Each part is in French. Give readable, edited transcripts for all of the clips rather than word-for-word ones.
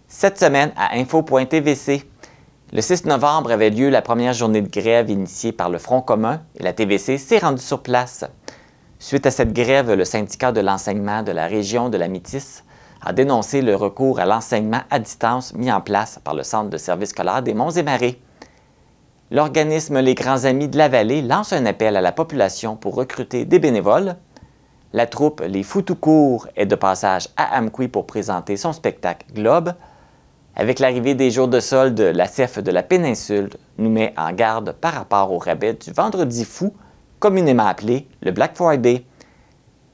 Cette semaine, à info.tvc, le 6 novembre avait lieu la première journée de grève initiée par le Front commun et la TVC s'est rendue sur place. Suite à cette grève, le syndicat de l'enseignement de la région de la Métis a dénoncé le recours à l'enseignement à distance mis en place par le Centre de services scolaires des Monts-et-Marais. L'organisme Les Grands Amis de la Vallée lance un appel à la population pour recruter des bénévoles. La troupe Les Fous tout court est de passage à Amqui pour présenter son spectacle Globe. Avec l'arrivée des jours de solde, la CEF de la péninsule nous met en garde par rapport au rabais du Vendredi fou, communément appelé le Black Friday.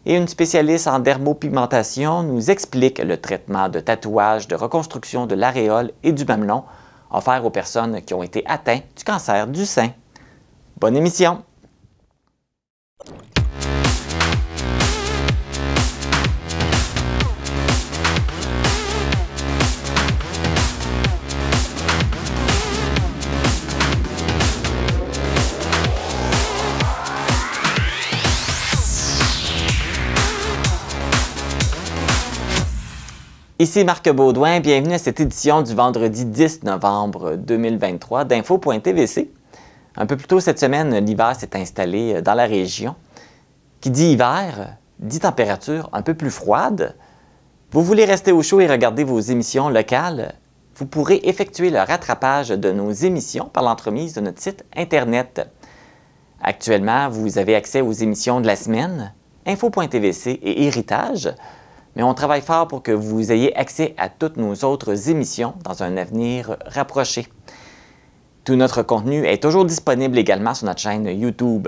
Et une spécialiste en dermopigmentation nous explique le traitement de tatouage de reconstruction de l'aréole et du mamelon offert aux personnes qui ont été atteintes du cancer du sein. Bonne émission! Ici Marc Baudouin, bienvenue à cette édition du vendredi 10 novembre 2023 d'Info.tvc. Un peu plus tôt cette semaine, l'hiver s'est installé dans la région. Qui dit hiver, dit température un peu plus froide. Vous voulez rester au chaud et regarder vos émissions locales? Vous pourrez effectuer le rattrapage de nos émissions par l'entremise de notre site Internet. Actuellement, vous avez accès aux émissions de la semaine, Info.tvc et Héritage. Mais on travaille fort pour que vous ayez accès à toutes nos autres émissions dans un avenir rapproché. Tout notre contenu est toujours disponible également sur notre chaîne YouTube.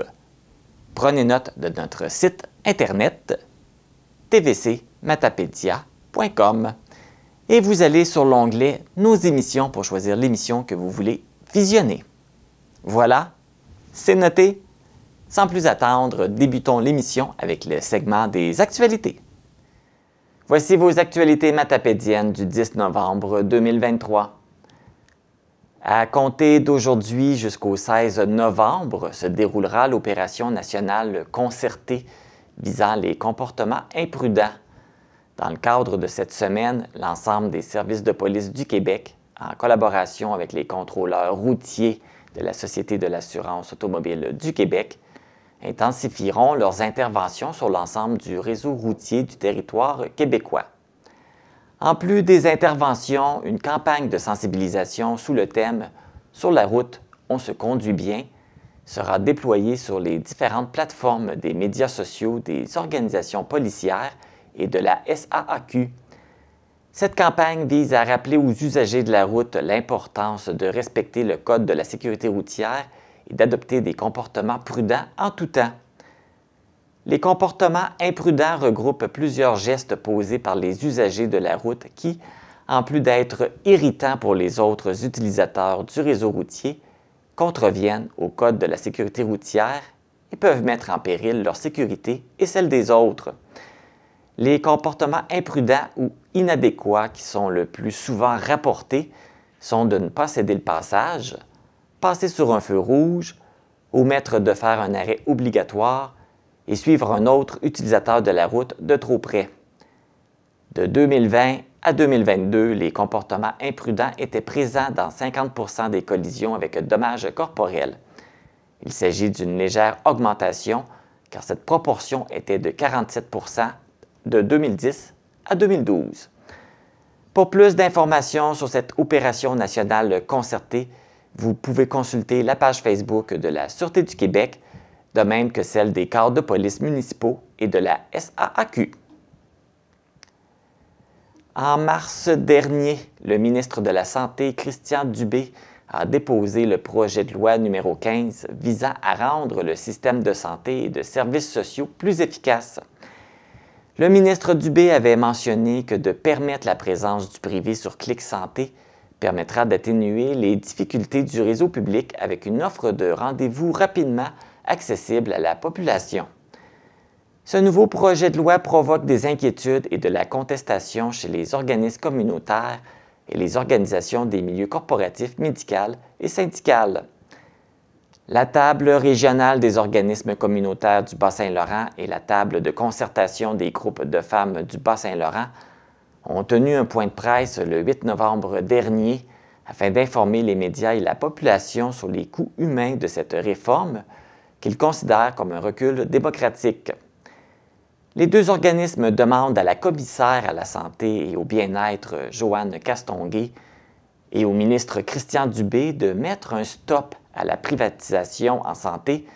Prenez note de notre site internet tvcmatapedia.com et vous allez sur l'onglet « Nos émissions » pour choisir l'émission que vous voulez visionner. Voilà, c'est noté. Sans plus attendre, débutons l'émission avec le segment des actualités. Voici vos actualités matapédiennes du 10 novembre 2023. À compter d'aujourd'hui jusqu'au 16 novembre se déroulera l'opération nationale concertée visant les comportements imprudents. Dans le cadre de cette semaine, l'ensemble des services de police du Québec, en collaboration avec les contrôleurs routiers de la Société de l'assurance automobile du Québec, intensifieront leurs interventions sur l'ensemble du réseau routier du territoire québécois. En plus des interventions, une campagne de sensibilisation sous le thème « Sur la route, on se conduit bien » sera déployée sur les différentes plateformes des médias sociaux des organisations policières et de la SAAQ. Cette campagne vise à rappeler aux usagers de la route l'importance de respecter le Code de la sécurité routière et d'adopter des comportements prudents en tout temps. Les comportements imprudents regroupent plusieurs gestes posés par les usagers de la route qui, en plus d'être irritants pour les autres utilisateurs du réseau routier, contreviennent au Code de la sécurité routière et peuvent mettre en péril leur sécurité et celle des autres. Les comportements imprudents ou inadéquats qui sont le plus souvent rapportés sont de ne pas céder le passage, passer sur un feu rouge, omettre de faire un arrêt obligatoire et suivre un autre utilisateur de la route de trop près. De 2020 à 2022, les comportements imprudents étaient présents dans 50% des collisions avec dommages corporels. Il s'agit d'une légère augmentation car cette proportion était de 47% de 2010 à 2012. Pour plus d'informations sur cette opération nationale concertée, vous pouvez consulter la page Facebook de la Sûreté du Québec, de même que celle des corps de police municipaux et de la SAAQ. En mars dernier, le ministre de la Santé, Christian Dubé, a déposé le projet de loi numéro 15 visant à rendre le système de santé et de services sociaux plus efficace. Le ministre Dubé avait mentionné que de permettre la présence du privé sur Clic Santé permettra d'atténuer les difficultés du réseau public avec une offre de rendez-vous rapidement accessible à la population. Ce nouveau projet de loi provoque des inquiétudes et de la contestation chez les organismes communautaires et les organisations des milieux corporatifs, médicaux et syndicaux. La table régionale des organismes communautaires du Bas-Saint-Laurent et la table de concertation des groupes de femmes du Bas-Saint-Laurent ont tenu un point de presse le 8 novembre dernier afin d'informer les médias et la population sur les coûts humains de cette réforme qu'ils considèrent comme un recul démocratique. Les deux organismes demandent à la commissaire à la santé et au bien-être, Joanne Castonguay, et au ministre Christian Dubé de mettre un stop à la privatisation en santé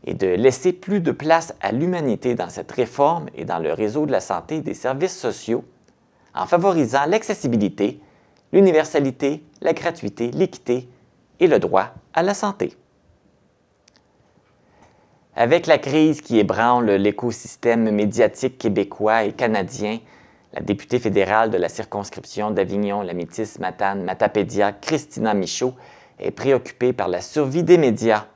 et de laisser plus de place à l'humanité dans cette réforme et dans le réseau de la santé et des services sociaux, en favorisant l'accessibilité, l'universalité, la gratuité, l'équité et le droit à la santé. Avec la crise qui ébranle l'écosystème médiatique québécois et canadien, la députée fédérale de la circonscription d'Avignon-Lamitis-Matane-Matapédia, Christina Michaud, est préoccupée par la survie des médias.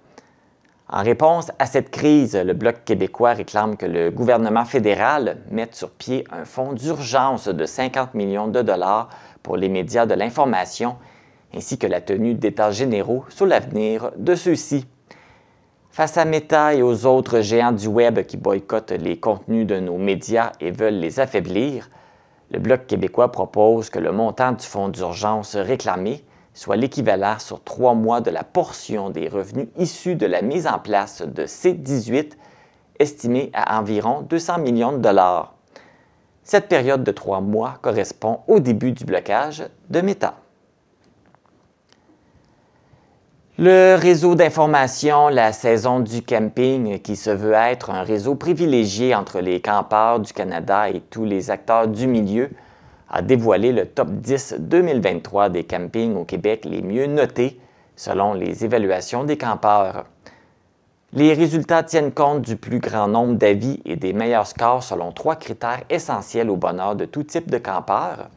En réponse à cette crise, le Bloc québécois réclame que le gouvernement fédéral mette sur pied un fonds d'urgence de 50 millions de dollars pour les médias de l'information, ainsi que la tenue d'états généraux sur l'avenir de ceux-ci. Face à Meta et aux autres géants du Web qui boycottent les contenus de nos médias et veulent les affaiblir, le Bloc québécois propose que le montant du fonds d'urgence réclamé soit l'équivalent sur 3 mois de la portion des revenus issus de la mise en place de C-18, estimée à environ 200 millions de dollars. Cette période de 3 mois correspond au début du blocage de Meta. Le réseau d'information La Saison du camping, qui se veut être un réseau privilégié entre les campeurs du Canada et tous les acteurs du milieu, a dévoilé le top 10 2023 des campings au Québec les mieux notés selon les évaluations des campeurs. Les résultats tiennent compte du plus grand nombre d'avis et des meilleurs scores selon 3 critères essentiels au bonheur de tout type de campeur,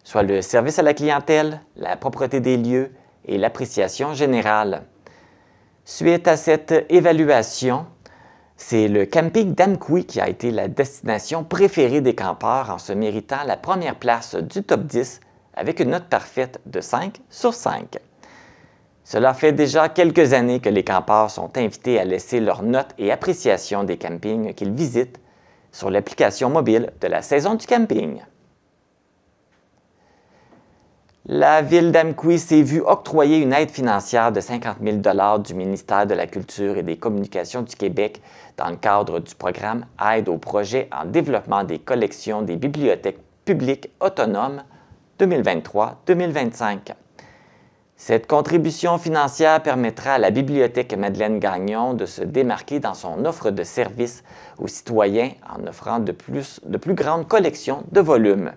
soit le service à la clientèle, la propreté des lieux et l'appréciation générale. Suite à cette évaluation, c'est le camping d'Amqui qui a été la destination préférée des campeurs en se méritant la première place du top 10 avec une note parfaite de 5 sur 5. Cela fait déjà quelques années que les campeurs sont invités à laisser leur note et appréciation des campings qu'ils visitent sur l'application mobile de la Saison du camping. La ville d'Amqui s'est vue octroyer une aide financière de 50 000 $ du ministère de la Culture et des Communications du Québec dans le cadre du programme Aide au projet en développement des collections des bibliothèques publiques autonomes 2023-2025. Cette contribution financière permettra à la Bibliothèque Madeleine Gagnon de se démarquer dans son offre de services aux citoyens en offrant de plus grandes collections de volumes.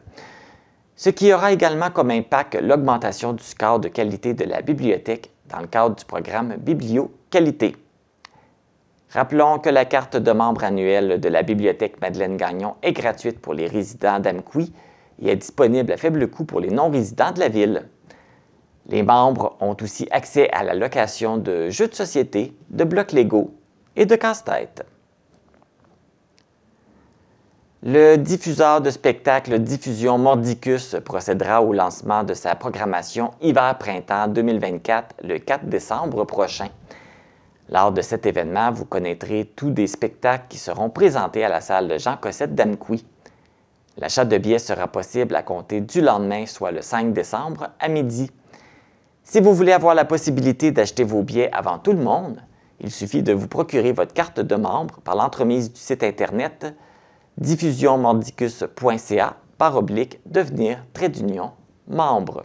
Ce qui aura également comme impact l'augmentation du score de qualité de la bibliothèque dans le cadre du programme Biblio-Qualité. Rappelons que la carte de membre annuelle de la Bibliothèque Madeleine Gagnon est gratuite pour les résidents d'Amqui et est disponible à faible coût pour les non-résidents de la ville. Les membres ont aussi accès à la location de jeux de société, de blocs Lego et de casse-tête. Le diffuseur de spectacles Diffusion Mordicus procédera au lancement de sa programmation Hiver-Printemps 2024 le 4 décembre prochain. Lors de cet événement, vous connaîtrez tous des spectacles qui seront présentés à la salle Jean Cossette d'Amqui. L'achat de billets sera possible à compter du lendemain, soit le 5 décembre à midi. Si vous voulez avoir la possibilité d'acheter vos billets avant tout le monde, il suffit de vous procurer votre carte de membre par l'entremise du site Internet diffusionmordicus.ca/devenir-membre.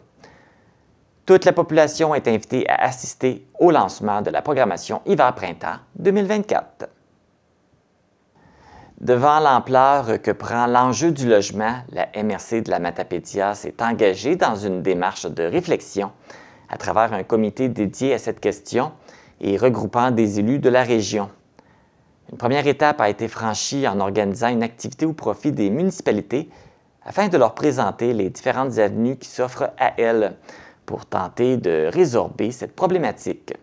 Toute la population est invitée à assister au lancement de la programmation Hiver-Printemps 2024. Devant l'ampleur que prend l'enjeu du logement, la MRC de la Matapédia s'est engagée dans une démarche de réflexion à travers un comité dédié à cette question et regroupant des élus de la région. Une première étape a été franchie en organisant une activité au profit des municipalités afin de leur présenter les différentes avenues qui s'offrent à elles pour tenter de résorber cette problématique.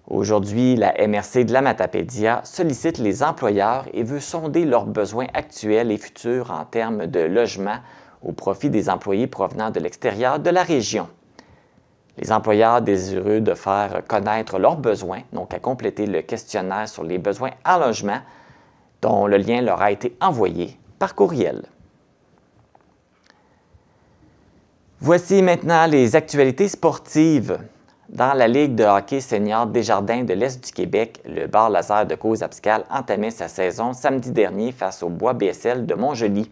Aujourd'hui, la MRC de la Matapédia sollicite les employeurs et veut sonder leurs besoins actuels et futurs en termes de logement au profit des employés provenant de l'extérieur de la région. Les employeurs désireux de faire connaître leurs besoins n'ont qu'à compléter le questionnaire sur les besoins en logement dont le lien leur a été envoyé par courriel. Voici maintenant les actualités sportives. Dans la Ligue de hockey senior Desjardins de l'Est du Québec, le bar laser de Cauze-Abscal entamait sa saison samedi dernier face au Bois BSL de Montjoly.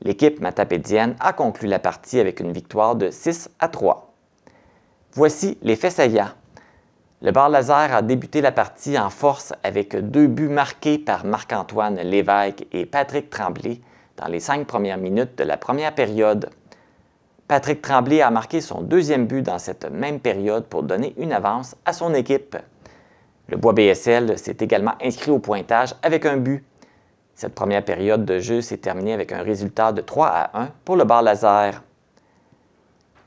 L'équipe matapédienne a conclu la partie avec une victoire de 6-3. Voici les faits saillants. Le bar laser a débuté la partie en force avec 2 buts marqués par Marc-Antoine Lévesque et Patrick Tremblay dans les 5 premières minutes de la première période. Patrick Tremblay a marqué son 2e but dans cette même période pour donner une avance à son équipe. Le Bois BSL s'est également inscrit au pointage avec un but. Cette première période de jeu s'est terminée avec un résultat de 3-1 pour le bar laser.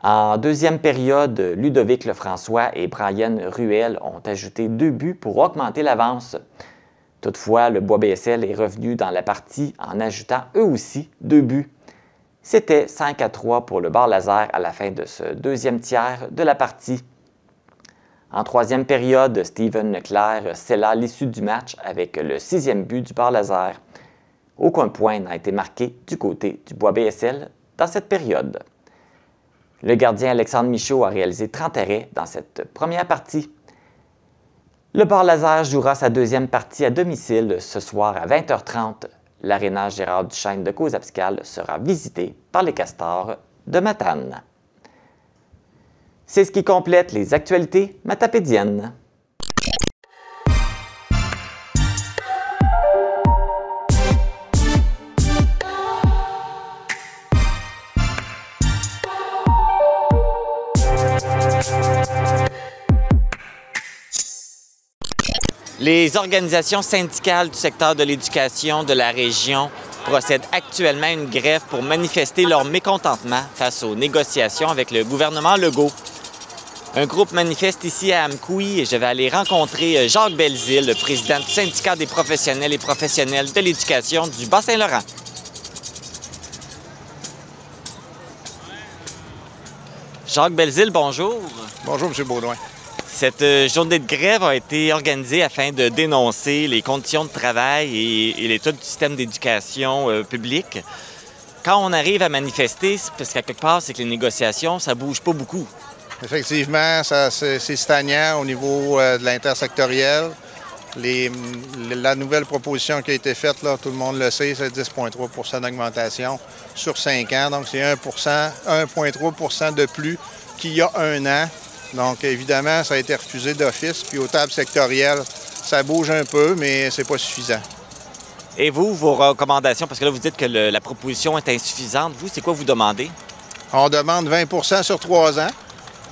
En deuxième période, Ludovic Lefrançois et Brian Ruel ont ajouté 2 buts pour augmenter l'avance. Toutefois, le Bois BSL est revenu dans la partie en ajoutant eux aussi 2 buts. C'était 5-3 pour le bar laser à la fin de ce 2e tiers de la partie. En 3e période, Steven Leclerc scella l'issue du match avec le 6e but du bar laser. Aucun point n'a été marqué du côté du Bois BSL dans cette période. Le gardien Alexandre Michaud a réalisé 30 arrêts dans cette première partie. Le bar laser jouera sa 2e partie à domicile ce soir à 20h30. L'aréna Gérard Duchesne de Cauze-Abscal sera visité par les Castors de Matane. C'est ce qui complète les actualités matapédiennes. Les organisations syndicales du secteur de l'éducation de la région procèdent actuellement à une grève pour manifester leur mécontentement face aux négociations avec le gouvernement Legault. Un groupe manifeste ici à Amkoui et je vais aller rencontrer Jacques Belzile, le président du syndicat des professionnels et professionnelles de l'éducation du Bas-Saint-Laurent. Jacques Belzile, bonjour. Bonjour, M. Baudouin. Cette journée de grève a été organisée afin de dénoncer les conditions de travail et l'état du système d'éducation publique. Quand on arrive à manifester, c'est parce qu'à quelque part, c'est que les négociations, ça bouge pas beaucoup. Effectivement, c'est stagnant au niveau de l'intersectoriel. La nouvelle proposition qui a été faite, là, tout le monde le sait, c'est 10,3 d'augmentation sur 5 ans. Donc, c'est 1,3 de plus qu'il y a un an. Donc, évidemment, ça a été refusé d'office. Puis, aux tables sectorielles, ça bouge un peu, mais c'est pas suffisant. Et vous, vos recommandations, parce que là, vous dites que la proposition est insuffisante. Vous, c'est quoi vous demandez? On demande 20 sur 3 ans.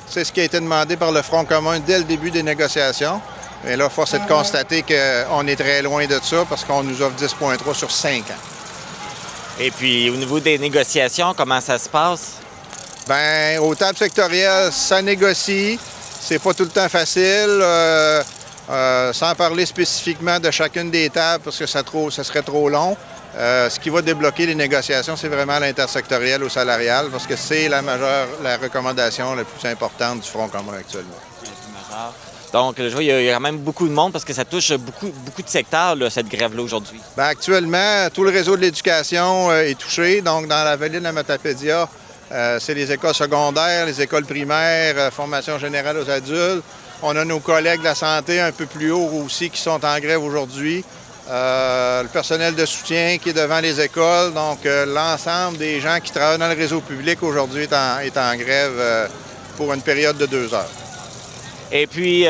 C'est ce qui a été demandé par le Front commun dès le début des négociations. Et là, force est de constater qu'on est très loin de ça parce qu'on nous offre 10,3 sur 5 ans. Et puis, au niveau des négociations, comment ça se passe? Bien, aux tables sectorielles, ça négocie. C'est pas tout le temps facile. Sans parler spécifiquement de chacune des tables, parce que ça serait trop long. Ce qui va débloquer les négociations, c'est vraiment l'intersectoriel au salarial, parce que c'est la recommandation la plus importante du Front commun actuellement. Donc, je vois, il y a quand même beaucoup de monde parce que ça touche beaucoup de secteurs, là, cette grève-là, aujourd'hui. Bien, actuellement, tout le réseau de l'éducation est touché. Donc, dans la vallée de la Matapédia, c'est les écoles secondaires, les écoles primaires, formation générale aux adultes. On a nos collègues de la santé un peu plus haut aussi qui sont en grève aujourd'hui. Le personnel de soutien qui est devant les écoles. Donc, l'ensemble des gens qui travaillent dans le réseau public aujourd'hui est en grève pour une période de 2 heures. Et puis,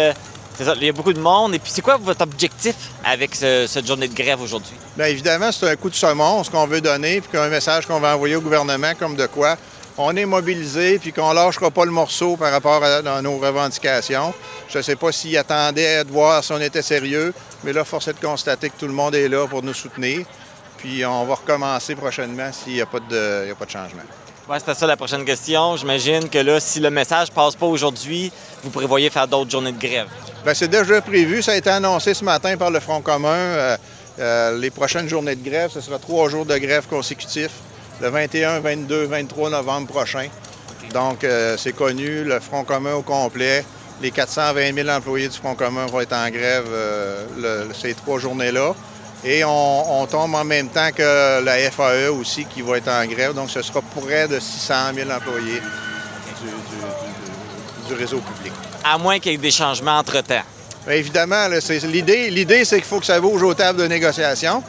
c'est ça, il y a beaucoup de monde. Et puis, c'est quoi votre objectif avec cette journée de grève aujourd'hui? Bien, évidemment, c'est un coup de saumon, ce qu'on veut donner, puis un message qu'on va envoyer au gouvernement comme de quoi on est mobilisé, puis qu'on ne lâchera pas le morceau par rapport à nos revendications. Je ne sais pas s'ils attendaient de voir si on était sérieux, mais là, force est de constater que tout le monde est là pour nous soutenir. Puis on va recommencer prochainement s'il n'y a pas de changement. Oui, c'était ça la prochaine question. J'imagine que là, si le message ne passe pas aujourd'hui, vous prévoyez faire d'autres journées de grève. Bien, c'est déjà prévu. Ça a été annoncé ce matin par le Front commun. Les prochaines journées de grève, ce sera 3 jours de grève consécutifs, le 21, 22, 23 novembre prochain. Okay. Donc, c'est connu, le Front commun au complet. Les 420 000 employés du Front commun vont être en grève ces 3 journées-là. Et on tombe en même temps que la FAE aussi qui va être en grève. Donc, ce sera près de 600 000 employés du réseau public. À moins qu'il y ait des changements entre-temps. Bien, évidemment, l'idée, c'est qu'il faut que ça bouge aux tables de négociation.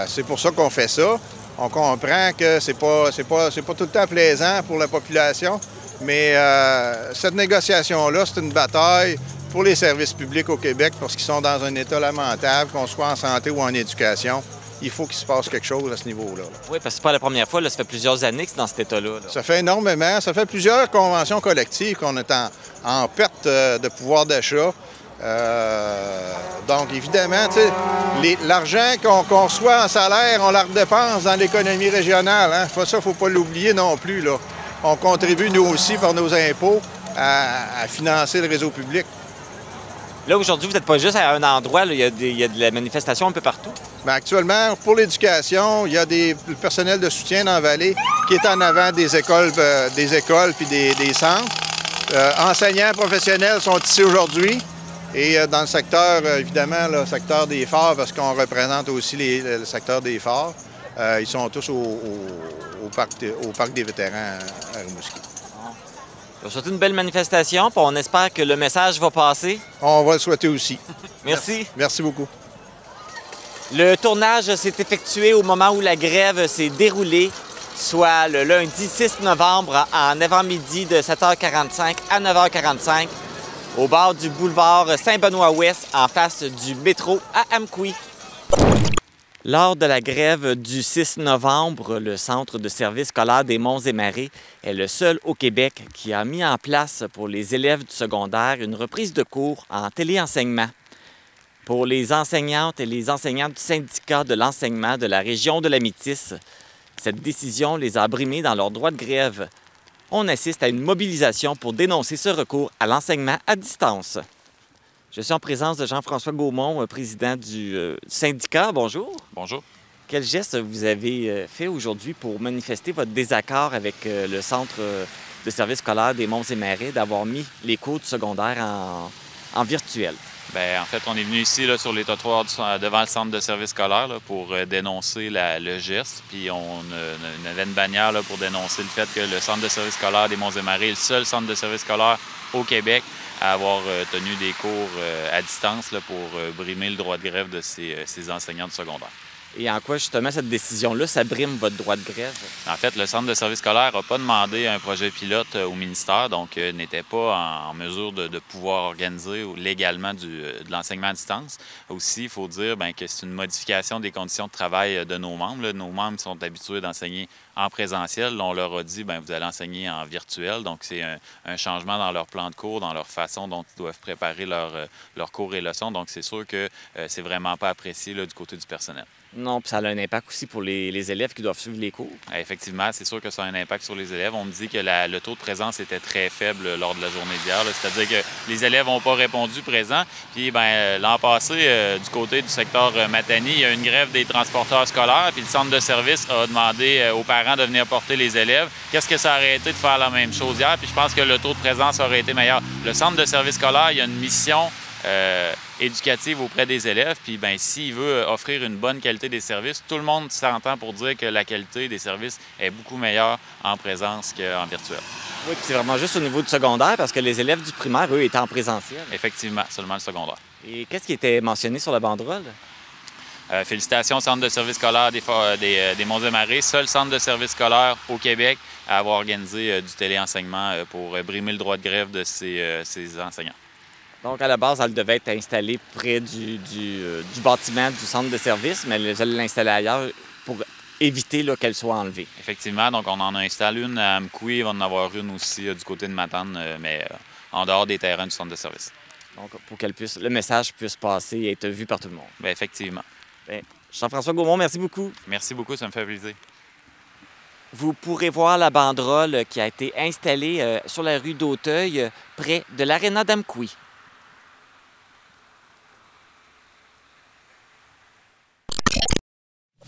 C'est pour ça qu'on fait ça. On comprend que c'est pas tout le temps plaisant pour la population, mais cette négociation-là, c'est une bataille pour les services publics au Québec parce qu'ils sont dans un état lamentable, qu'on soit en santé ou en éducation. Il faut qu'il se passe quelque chose à ce niveau-là. Oui, parce que c'est pas la première fois. Là, ça fait plusieurs années que c'est dans cet état-là. Ça fait énormément. Ça fait plusieurs conventions collectives qu'on est en perte de pouvoir d'achat. Donc, évidemment, l'argent qu'on reçoit en salaire, on la redépense dans l'économie régionale. Hein? Ça, il ne faut pas l'oublier non plus. Là. On contribue, nous aussi, par nos impôts, à financer le réseau public. Là, aujourd'hui, vous n'êtes pas juste à un endroit. Là, il y a de la manifestation un peu partout. Bien, actuellement, pour l'éducation, il y a le personnel de soutien dans la vallée qui est en avant des écoles puis des centres. Enseignants professionnels sont ici aujourd'hui. Et dans le secteur, évidemment, le secteur des phares, parce qu'on représente aussi le secteur des phares, ils sont tous au parc des vétérans à Rimouski. Je souhaite une belle manifestation, puis on espère que le message va passer. On va le souhaiter aussi. Merci. Merci beaucoup. Le tournage s'est effectué au moment où la grève s'est déroulée, soit le lundi 6 novembre en avant-midi de 7h45 à 9h45. Au bord du boulevard Saint-Benoît-Ouest, en face du métro à Amqui. Lors de la grève du 6 novembre, le Centre de services scolaires des Monts et Marais est le seul au Québec qui a mis en place pour les élèves du secondaire une reprise de cours en téléenseignement. Pour les enseignantes et les enseignants du syndicat de l'enseignement de la région de la Métis, cette décision les a brimés dans leur droit de grève. On assiste à une mobilisation pour dénoncer ce recours à l'enseignement à distance. Je suis en présence de Jean-François Gaumont, président du syndicat. Bonjour. Bonjour. Quel geste vous avez fait aujourd'hui pour manifester votre désaccord avec le Centre de services scolaires des Monts et Marais d'avoir mis les cours du secondaire en virtuel? Bien, en fait, on est venu ici là, sur les trottoirs devant le centre de services scolaires là, pour dénoncer le geste. Puis on avait une bannière là, pour dénoncer le fait que le centre de services scolaires des Monts et Marais est le seul centre de services scolaires au Québec à avoir tenu des cours à distance là, pour brimer le droit de grève de ces enseignants du secondaire. Et en quoi, justement, cette décision-là, ça brime votre droit de grève? En fait, le Centre de services scolaires n'a pas demandé un projet pilote au ministère, donc n'était pas en mesure de pouvoir organiser légalement de l'enseignement à distance. Aussi, il faut dire que c'est une modification des conditions de travail de nos membres. Là. Nos membres sont habitués d'enseigner en présentiel. Là, on leur a dit, vous allez enseigner en virtuel. Donc, c'est un changement dans leur plan de cours, dans leur façon dont ils doivent préparer leurs cours et leçons. Donc, c'est sûr que c'est vraiment pas apprécié là, du côté du personnel. Non, puis ça a un impact aussi pour les élèves qui doivent suivre les cours. Effectivement, c'est sûr que ça a un impact sur les élèves. On me dit que le taux de présence était très faible lors de la journée d'hier. C'est-à-dire que les élèves n'ont pas répondu présent. Puis l'an passé, du côté du secteur Matani, il y a une grève des transporteurs scolaires. Puis le centre de service a demandé aux parents de venir porter les élèves. Qu'est-ce que ça aurait été de faire la même chose hier? Puis je pense que le taux de présence aurait été meilleur. Le centre de service scolaire, il y a une mission éducative auprès des élèves. Puis, s'il veut offrir une bonne qualité des services, tout le monde s'entend pour dire que la qualité des services est beaucoup meilleure en présence qu'en virtuel. Oui, puis c'est vraiment juste au niveau du secondaire parce que les élèves du primaire, eux, étaient en présentiel. Effectivement, seulement le secondaire. Et qu'est-ce qui était mentionné sur la banderole? Félicitations au Centre de services scolaires des Monts et Marais, seul centre de services scolaires au Québec à avoir organisé du téléenseignement pour brimer le droit de grève de ces enseignants. Donc, à la base, elle devait être installée près du bâtiment du centre de service, mais elle allait l'installer ailleurs pour éviter qu'elle soit enlevée. Effectivement. Donc, on en a installé une à Amqui. Il va en avoir une aussi du côté de Matane, mais en dehors des terrains du centre de service. Donc, pour que le message puisse passer et être vu par tout le monde. Bien, effectivement. Bien, Jean-François Gaumont, merci beaucoup. Merci beaucoup, ça me fait plaisir. Vous pourrez voir la banderole qui a été installée sur la rue d'Auteuil, près de l'aréna d'Amqui.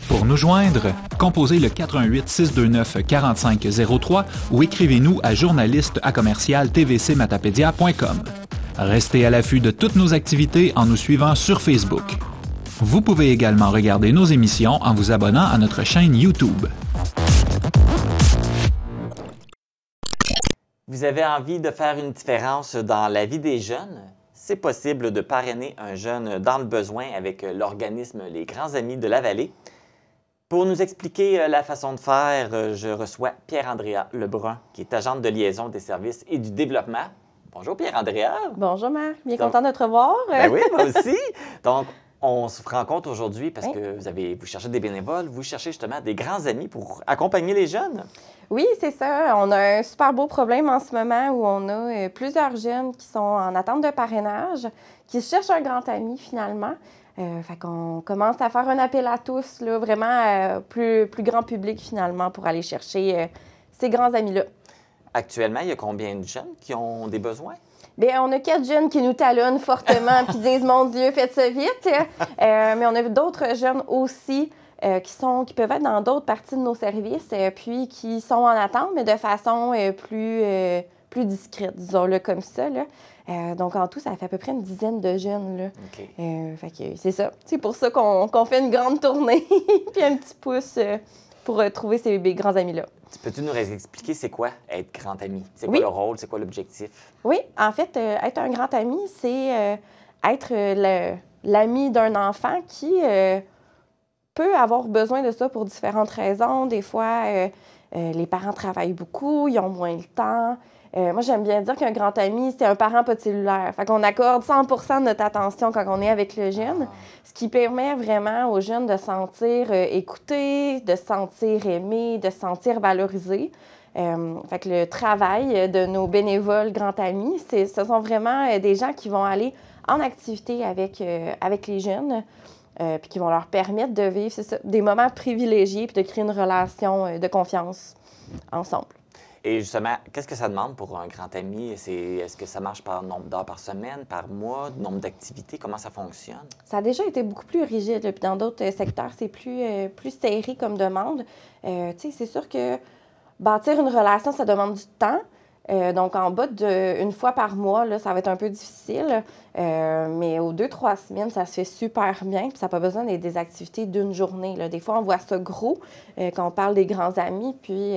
Pour nous joindre, composez le 418-629-4503 ou écrivez-nous à journaliste@tvcmatapedia.com. Restez à l'affût de toutes nos activités en nous suivant sur Facebook. Vous pouvez également regarder nos émissions en vous abonnant à notre chaîne YouTube. Vous avez envie de faire une différence dans la vie des jeunes? C'est possible de parrainer un jeune dans le besoin avec l'organisme Les Grands Amis de la Vallée. Pour nous expliquer la façon de faire, je reçois Pierre-Andréa Lebrun, qui est agente de liaison des services et du développement. Bonjour Pierre-Andréa. Bonjour Marc, bien content de te revoir. Ben oui, moi aussi. Donc, on se rencontre aujourd'hui parce que vous cherchez des bénévoles, vous cherchez justement des grands amis pour accompagner les jeunes. Oui, c'est ça. On a un super beau problème en ce moment où on a plusieurs jeunes qui sont en attente de parrainage, qui cherchent un grand ami finalement. Fait qu'on commence à faire un appel à tous, là, vraiment plus grand public finalement pour aller chercher ces grands amis-là. Actuellement, il y a combien de jeunes qui ont des besoins? Bien, on a 4 jeunes qui nous talonnent fortement puis disent « Mon Dieu, faites ça vite! » Mais on a d'autres jeunes aussi qui peuvent être dans d'autres parties de nos services puis qui sont en attente, mais de façon plus discrète, disons-le comme ça, là. Donc, en tout, ça fait à peu près une dizaine de jeunes, là. OK. Fait que c'est ça. C'est pour ça qu'on fait une grande tournée puis un petit pouce pour trouver ces grands amis-là. Peux-tu nous expliquer c'est quoi être grand ami? C'est quoi Oui. le rôle? C'est quoi l'objectif? Oui, en fait, être un grand ami, c'est être l'ami d'un enfant qui peut avoir besoin de ça pour différentes raisons. Des fois, les parents travaillent beaucoup, ils ont moins le temps. Moi, j'aime bien dire qu'un grand ami, c'est un parent pas de cellulaire. Fait qu'on accorde 100 de notre attention quand on est avec le jeune, ce qui permet vraiment aux jeunes de se sentir écoutés, de se sentir aimés, de se sentir valorisés. Fait que le travail de nos bénévoles grands amis, ce sont vraiment des gens qui vont aller en activité avec les jeunes, puis qui vont leur permettre de vivre des moments privilégiés puis de créer une relation de confiance ensemble. Et justement, qu'est-ce que ça demande pour un grand ami? Est-ce que ça marche par nombre d'heures par semaine, par mois, nombre d'activités? Comment ça fonctionne? Ça a déjà été beaucoup plus rigide, là, puis dans d'autres secteurs, c'est plus serré comme demande. Tu sais, c'est sûr que bâtir une relation, ça demande du temps. Donc, en bas d'une fois par mois, là, ça va être un peu difficile. Mais aux 2-3 semaines, ça se fait super bien. Puis ça n'a pas besoin d'être des activités d'une journée, là. Des fois, on voit ça gros quand on parle des grands amis. Puis,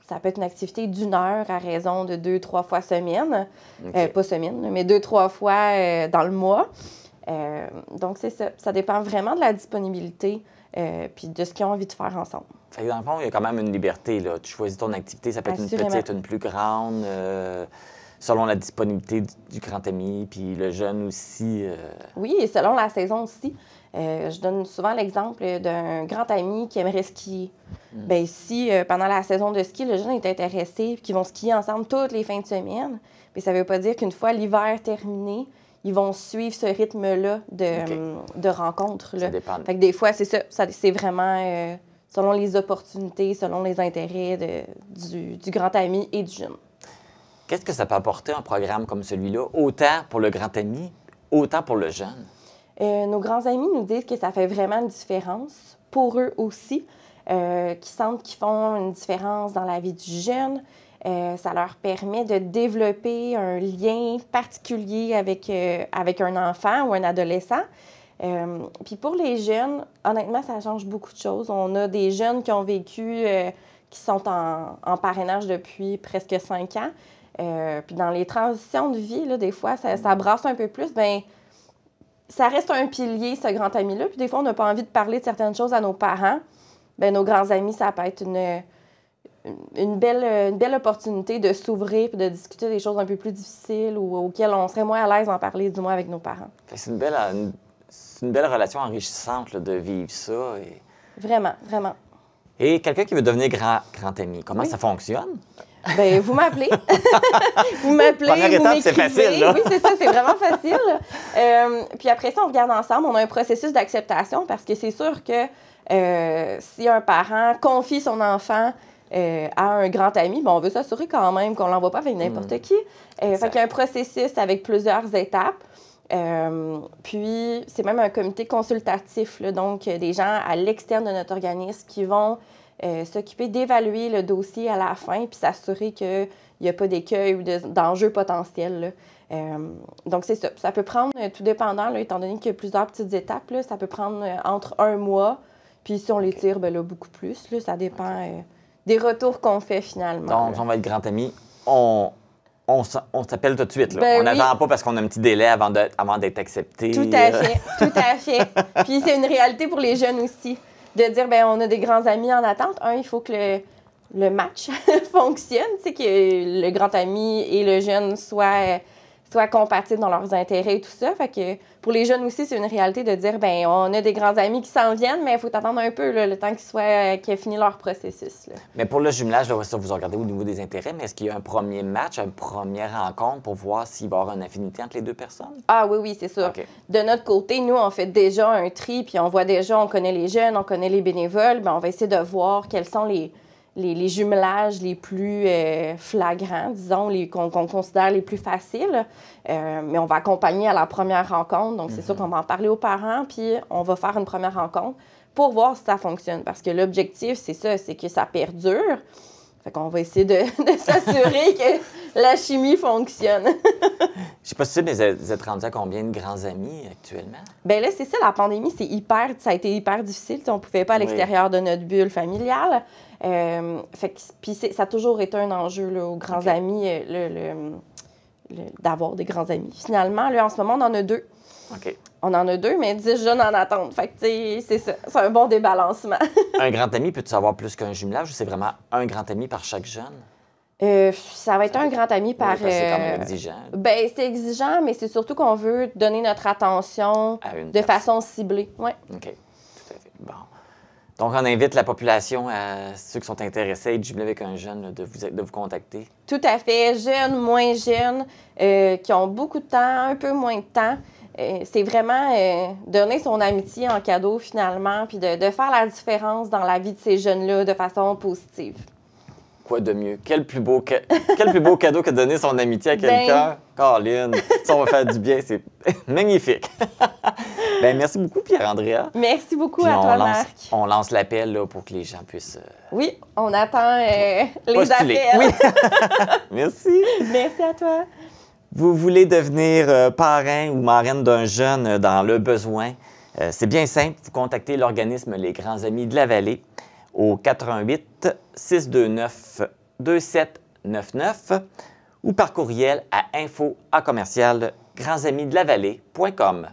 ça peut être une activité d'1 heure à raison de 2-3 fois semaine. Okay. Pas semaine, mais 2-3 fois dans le mois. Donc, c'est ça. Ça dépend vraiment de la disponibilité puis de ce qu'ils ont envie de faire ensemble. Fait que dans le fond, il y a quand même une liberté, là. Tu choisis ton activité, ça peut être une petite, une plus grande, selon la disponibilité du grand ami, puis le jeune aussi. Oui, et selon la saison aussi. Je donne souvent l'exemple d'un grand ami qui aimerait skier. Bien, si pendant la saison de ski, le jeune est intéressé, qu'ils vont skier ensemble toutes les fins de semaine, bien, ça ne veut pas dire qu'une fois l'hiver terminé, ils vont suivre ce rythme-là de rencontres. Là. Ça dépend. Fait que des fois, c'est ça. C'est vraiment selon les opportunités, selon les intérêts du grand ami et du jeune. Qu'est-ce que ça peut apporter un programme comme celui-là, autant pour le grand ami, autant pour le jeune? Nos grands amis nous disent que ça fait vraiment une différence pour eux aussi, qui sentent qu'ils font une différence dans la vie du jeune. Ça leur permet de développer un lien particulier avec un enfant ou un adolescent. Puis pour les jeunes, honnêtement, ça change beaucoup de choses. On a des jeunes qui ont vécu, qui sont en parrainage depuis presque 5 ans. Puis dans les transitions de vie, là, des fois, ça brasse un peu plus. Bien, ça reste un pilier, ce grand ami-là. Puis des fois, on n'a pas envie de parler de certaines choses à nos parents. Bien, nos grands amis, ça peut être une belle opportunité de s'ouvrir et de discuter des choses un peu plus difficiles ou auxquelles on serait moins à l'aise d'en parler, du moins avec nos parents. C'est une belle relation enrichissante là, de vivre ça. Vraiment, vraiment. Et quelqu'un qui veut devenir grand ami, comment ça fonctionne? Bien, vous m'appelez. Vous m'appelez, Première étape, c'est facile, là. Oui, c'est ça, c'est vraiment facile. Puis après ça, on regarde ensemble. On a un processus d'acceptation parce que c'est sûr que si un parent confie son enfant à un grand ami, bien, on veut s'assurer quand même qu'on ne l'envoie pas avec n'importe qui. Fait qu'il y a un processus avec plusieurs étapes. Puis, c'est même un comité consultatif, là, donc des gens à l'externe de notre organisme qui vont s'occuper d'évaluer le dossier à la fin puis s'assurer qu'il n'y a pas d'écueil ou d'enjeux potentiels, là. Donc, c'est ça. Ça peut prendre, tout dépendant, là, étant donné qu'il y a plusieurs petites étapes, là, ça peut prendre entre 1 mois, puis si on les tire, ben là, beaucoup plus. Là, ça dépend des retours qu'on fait finalement. Donc, on va être grand amis. On s'appelle tout de suite. Là. Ben on n'attend pas parce qu'on a un petit délai avant d'être accepté. Tout à fait, tout à fait. Puis c'est une réalité pour les jeunes aussi, de dire, ben on a des grands amis en attente. Il faut que le match fonctionne, tu sais, que le grand ami et le jeune soient compatibles dans leurs intérêts et tout ça. Fait que pour les jeunes aussi, c'est une réalité de dire, ben on a des grands amis qui s'en viennent, mais il faut attendre un peu là, le temps qu'ils aient fini leur processus. Là. Mais pour le jumelage, là, ça, vous regardez au niveau des intérêts, mais est-ce qu'il y a un premier match, une première rencontre pour voir s'il va y avoir une affinité entre les deux personnes? Ah oui, c'est sûr. Okay. De notre côté, nous, on fait déjà un tri, puis on voit déjà, on connaît les jeunes, on connaît les bénévoles, ben on va essayer de voir quels sont les jumelages les plus flagrants, disons, qu'on considère les plus faciles. Mais on va accompagner à la première rencontre. Donc, c'est sûr qu'on va en parler aux parents, puis on va faire une première rencontre pour voir si ça fonctionne. Parce que l'objectif, c'est ça, c'est que ça perdure. Fait qu'on va essayer de s'assurer que la chimie fonctionne. Je sais pas si mais vous êtes rendu à combien de grands amis actuellement? Bien là, c'est ça, la pandémie, ça a été hyper difficile. T'sais, on ne pouvait pas à l'extérieur de notre bulle familiale. Puis ça a toujours été un enjeu là, aux grands amis, d'avoir des grands amis. Finalement, là, en ce moment, on en a 2. OK. On en a 2, mais 10 jeunes en attente. Fait que, c'est ça. C'est un bon débalancement. Un grand ami, peux-tu avoir plus qu'un jumelage ou c'est vraiment un grand ami par chaque jeune? Ça va être un grand ami par... Oui, c'est quand même exigeant. Bien, c'est exigeant, mais c'est surtout qu'on veut donner notre attention de façon ciblée. Ouais. OK. Tout à fait. Bon. Donc, on invite la population, à ceux qui sont intéressés à être jumelés avec un jeune, là, de vous contacter. Tout à fait. Jeunes, moins jeunes, qui ont beaucoup de temps, un peu moins de temps. C'est vraiment donner son amitié en cadeau, finalement, puis de faire la différence dans la vie de ces jeunes-là de façon positive. Quoi de mieux? Quel plus beau cadeau que de donner son amitié à quelqu'un? Caroline, ça va faire du bien, c'est magnifique. Bien, merci beaucoup, Pierre-Andrea. Merci beaucoup à toi, Marc. On lance l'appel là, pour que les gens puissent... Oui, on attend les postuler. appels. Oui. Merci. Merci à toi. Vous voulez devenir parrain ou marraine d'un jeune dans le besoin? C'est bien simple, vous contactez l'organisme Les Grands Amis de la Vallée au 88 629 2799 ou par courriel à info@grandsamidesdelavallée.com.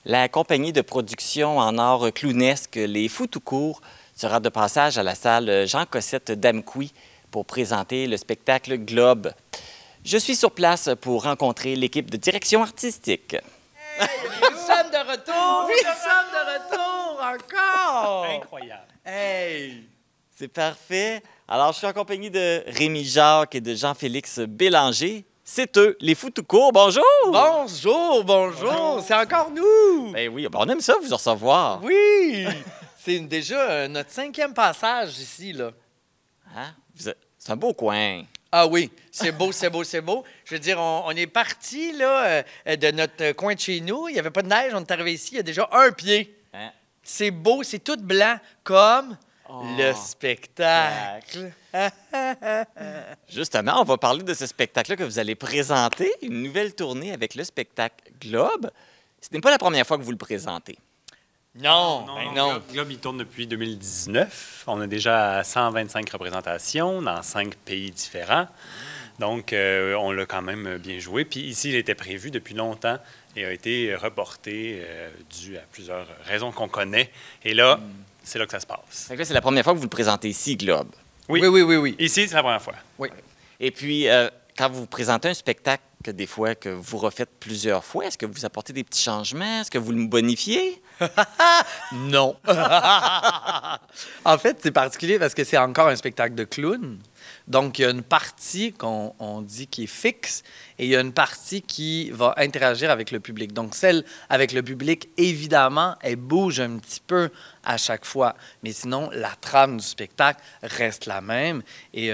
La compagnie de production en art clownesque Les Fous tout court sera de passage à la salle Jean Cossette d'Amqui pour présenter le spectacle Globe. Je suis sur place pour rencontrer l'équipe de direction artistique. Hey, nous sommes de retour! Oui, nous sommes de retour encore! Incroyable. Hey! C'est parfait. Alors, je suis en compagnie de Rémi Jacques et de Jean-Félix Bélanger. C'est eux, les Fous tout court. Bonjour! Bonjour, bonjour! C'est encore nous! Ben oui, on aime ça vous recevoir. Oui! C'est déjà notre 5e passage ici, là. Hein? C'est un beau coin. Ah oui, c'est beau, c'est beau, c'est beau. Je veux dire, on est parti là, de notre coin de chez nous. Il n'y avait pas de neige, on est arrivé ici, il y a déjà 1 pied. Hein? C'est beau, c'est tout blanc, comme le spectacle. Justement, on va parler de ce spectacle-là que vous allez présenter, une nouvelle tournée avec le spectacle Globe. Ce n'est pas la première fois que vous le présentez. Non, non. Globe, il tourne depuis 2019. On a déjà 125 représentations dans 5 pays différents. Donc, on l'a quand même bien joué. Puis ici, il était prévu depuis longtemps et a été reporté dû à plusieurs raisons qu'on connaît. Et là, c'est là que ça se passe. Donc là, c'est la première fois que vous le présentez ici, Globe. Oui, oui, oui, oui. Ici, c'est la première fois. Oui. Et puis, quand vous présentez un spectacle des fois que vous refaites plusieurs fois, est-ce que vous apportez des petits changements? Est-ce que vous le bonifiez? Non. En fait, c'est particulier parce que c'est encore un spectacle de clown. Donc, il y a une partie qu'on dit qui est fixe et il y a une partie qui va interagir avec le public. Donc, celle avec le public, évidemment, elle bouge un petit peu à chaque fois. Mais sinon, la trame du spectacle reste la même et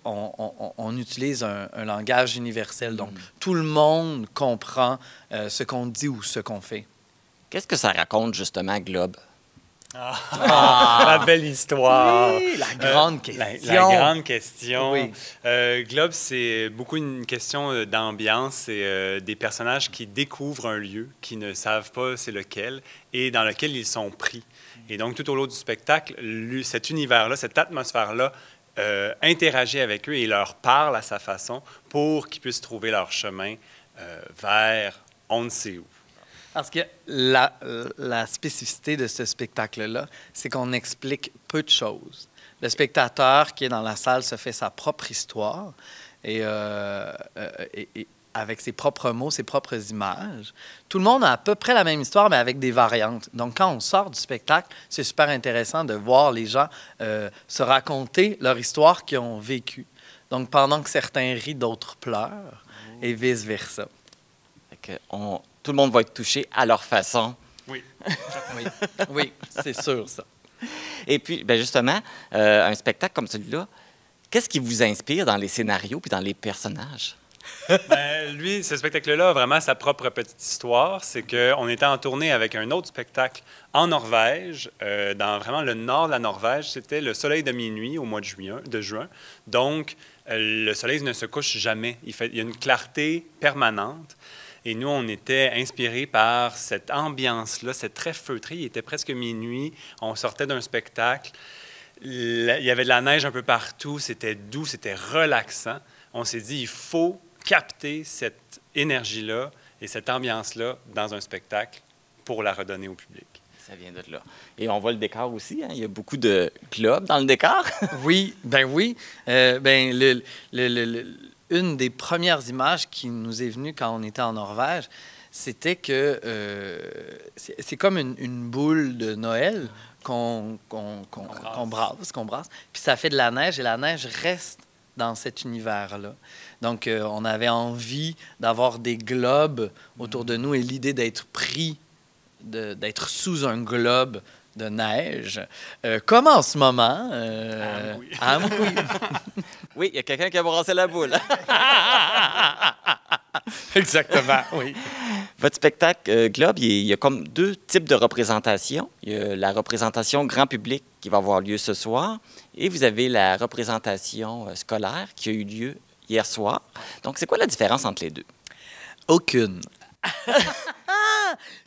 on utilise un langage universel. Donc, tout le monde comprend ce qu'on dit ou ce qu'on fait. Qu'est-ce que ça raconte, justement, Globe? La belle histoire. Oui, la grande question. La grande question. Oui. Globe, c'est beaucoup une question d'ambiance et des personnages qui découvrent un lieu, qui ne savent pas c'est lequel et dans lequel ils sont pris. Et donc, tout au long du spectacle, cet univers-là, cette atmosphère-là, interagit avec eux et leur parle à sa façon pour qu'ils puissent trouver leur chemin vers on ne sait où. Parce que la spécificité de ce spectacle-là, c'est qu'on explique peu de choses. Le spectateur qui est dans la salle se fait sa propre histoire et avec ses propres mots, ses propres images. Tout le monde a à peu près la même histoire, mais avec des variantes. Donc, quand on sort du spectacle, c'est super intéressant de voir les gens se raconter leur histoire qu'ils ont vécue. Donc, pendant que certains rient, d'autres pleurent et vice-versa. Tout le monde va être touché à leur façon. Oui. Oui, c'est sûr, ça. Et puis, ben justement, un spectacle comme celui-là, qu'est-ce qui vous inspire dans les scénarios puis dans les personnages? Lui, ce spectacle-là a vraiment sa propre petite histoire. C'est qu'on était en tournée avec un autre spectacle en Norvège, dans vraiment le nord de la Norvège. C'était le soleil de minuit au mois de juin. Donc, le soleil ne se couche jamais. Il y a une clarté permanente. Et nous, on était inspirés par cette ambiance-là. C'est très feutré. Il était presque minuit. On sortait d'un spectacle. Il y avait de la neige un peu partout. C'était doux, c'était relaxant. On s'est dit, il faut capter cette énergie-là et cette ambiance-là dans un spectacle pour la redonner au public. Ça vient de là. Et on voit le décor aussi. Hein? Il y a beaucoup de globes dans le décor. Oui, ben oui. Une des premières images qui nous est venue quand on était en Norvège, c'était que c'est comme une boule de Noël qu'on brasse. Puis ça fait de la neige et la neige reste dans cet univers-là. Donc, on avait envie d'avoir des globes autour de nous et l'idée d'être pris, d'être sous un globe de neige, comme en ce moment. À Amouille. Oui, il y a quelqu'un qui a brassé la boule. Exactement, oui. Votre spectacle Globe, il y a comme deux types de représentations. Il y a la représentation grand public qui va avoir lieu ce soir et vous avez la représentation scolaire qui a eu lieu hier soir. Donc, c'est quoi la différence entre les deux? Aucune.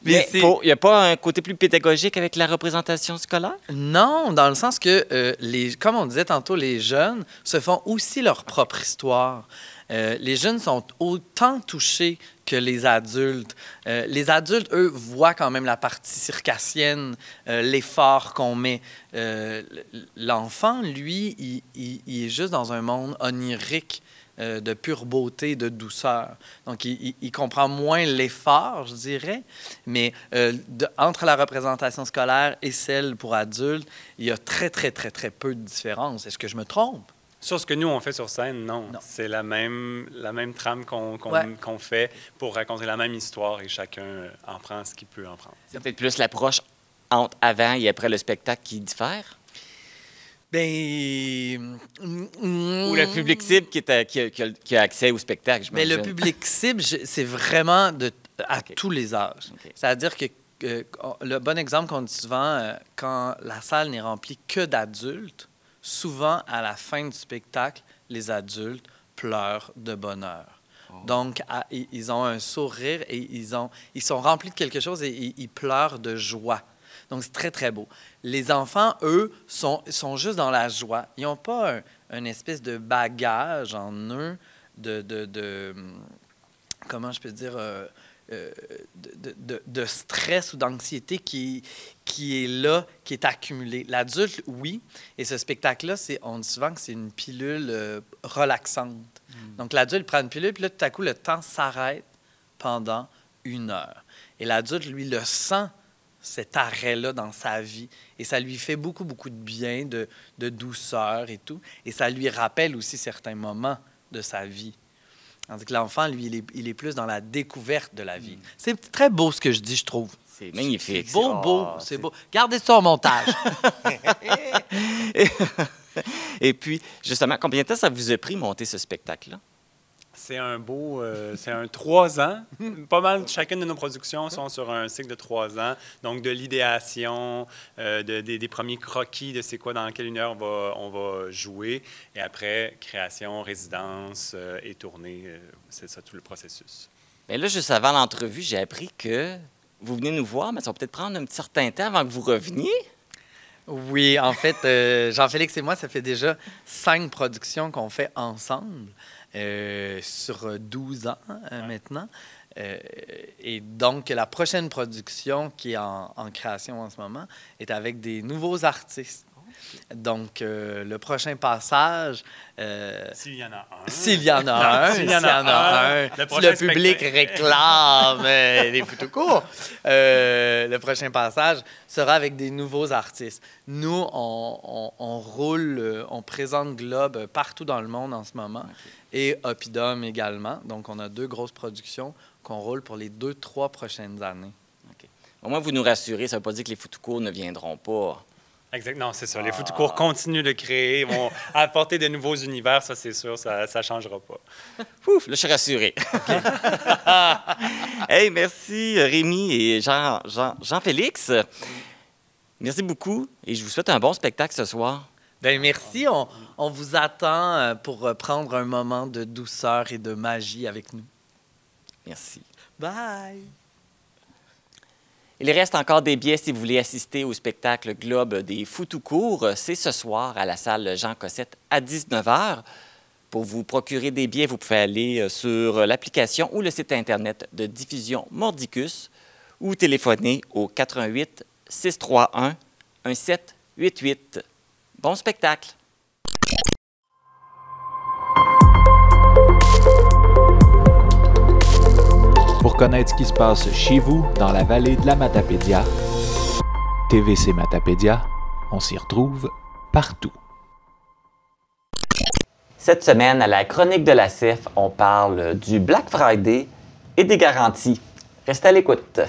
Mais il n'y a pas un côté plus pédagogique avec la représentation scolaire? Non, dans le sens que, comme on disait tantôt, les jeunes se font aussi leur propre histoire. Les jeunes sont autant touchés que les adultes. Les adultes, eux, voient quand même la partie circassienne, l'effort qu'on met. L'enfant, lui, il est juste dans un monde onirique de pure beauté, de douceur. Donc, il comprend moins l'effort, je dirais, mais entre la représentation scolaire et celle pour adultes, il y a très, très, très, très peu de différence. Est-ce que je me trompe? Sur ce que nous, on fait sur scène, non. C'est la même trame qu'on fait pour raconter la même histoire et chacun en prend ce qu'il peut en prendre. C'est peut-être plus l'approche entre avant et après le spectacle qui diffère? Ben... Ou le public cible qui a accès au spectacle, je Mais le public cible, c'est vraiment à tous les âges. Okay. C'est-à-dire que le bon exemple qu'on dit souvent, quand la salle n'est remplie que d'adultes, souvent, à la fin du spectacle, les adultes pleurent de bonheur. Oh. Donc, ils ont un sourire et ils sont remplis de quelque chose et ils pleurent de joie. Donc, c'est très, très beau. Les enfants, eux, sont juste dans la joie. Ils n'ont pas un espèce de bagage en eux comment je peux dire... de stress ou d'anxiété qui est là, qui est accumulé. L'adulte, oui. Et ce spectacle-là, on dit souvent que c'est une pilule relaxante. Donc, l'adulte prend une pilule, puis là, tout à coup, le temps s'arrête pendant 1 heure. Et l'adulte, lui, le sent, cet arrêt-là dans sa vie. Et ça lui fait beaucoup, beaucoup de bien, de douceur et tout. Et ça lui rappelle aussi certains moments de sa vie. Tandis que l'enfant, lui, il est plus dans la découverte de la vie. C'est très beau ce que je dis, je trouve. C'est magnifique. C'est beau, c'est beau. Gardez ça au montage. Et puis, justement, combien de temps ça vous a pris monter ce spectacle-là? C'est c'est un 3 ans. Pas mal, chacune de nos productions sont sur un cycle de 3 ans. Donc, de l'idéation, des premiers croquis de c'est quoi, dans quelle heure on va jouer. Et après, création, résidence et tournée. C'est ça, tout le processus. Bien là, juste avant l'entrevue, j'ai appris que vous venez nous voir, mais ça va peut-être prendre un petit certain temps avant que vous reveniez. Oui, en fait, Jean-Félix et moi, ça fait déjà 5 productions qu'on fait ensemble. Sur 12 ans maintenant. Et donc, la prochaine production qui est en création en ce moment est avec des nouveaux artistes. Donc, le prochain passage... s'il y en a un. S'il y en a un. S'il y en a un. Si le public réclame les photos courts. Le prochain passage sera avec des nouveaux artistes. Nous, on roule, on présente Globe partout dans le monde en ce moment. Okay. Et Oppidum également. Donc, on a 2 grosses productions qu'on roule pour les 2-3 prochaines années. Okay. Au moins, vous nous rassurez, ça ne veut pas dire que les photos courts ne viendront pas. Exactement, c'est ça. Les photos courts continuent de créer, vont apporter de nouveaux univers, ça c'est sûr, ça ne changera pas. Ouf, là je suis rassuré. Hey, merci Rémi et Jean-Félix. Merci beaucoup et je vous souhaite un bon spectacle ce soir. Bien, merci. On vous attend pour prendre un moment de douceur et de magie avec nous. Merci. Bye! Il reste encore des billets si vous voulez assister au spectacle Globe des Fous tout court. C'est ce soir à la salle Jean Cossette à 19 h. Pour vous procurer des billets, vous pouvez aller sur l'application ou le site Internet de Diffusion Mordicus ou téléphoner au 88 631 1788. Bon spectacle! Pour connaître ce qui se passe chez vous, dans la vallée de la Matapédia, TVC Matapédia, on s'y retrouve partout. Cette semaine, à la chronique de la CIF, on parle du Black Friday et des garanties. Restez à l'écoute.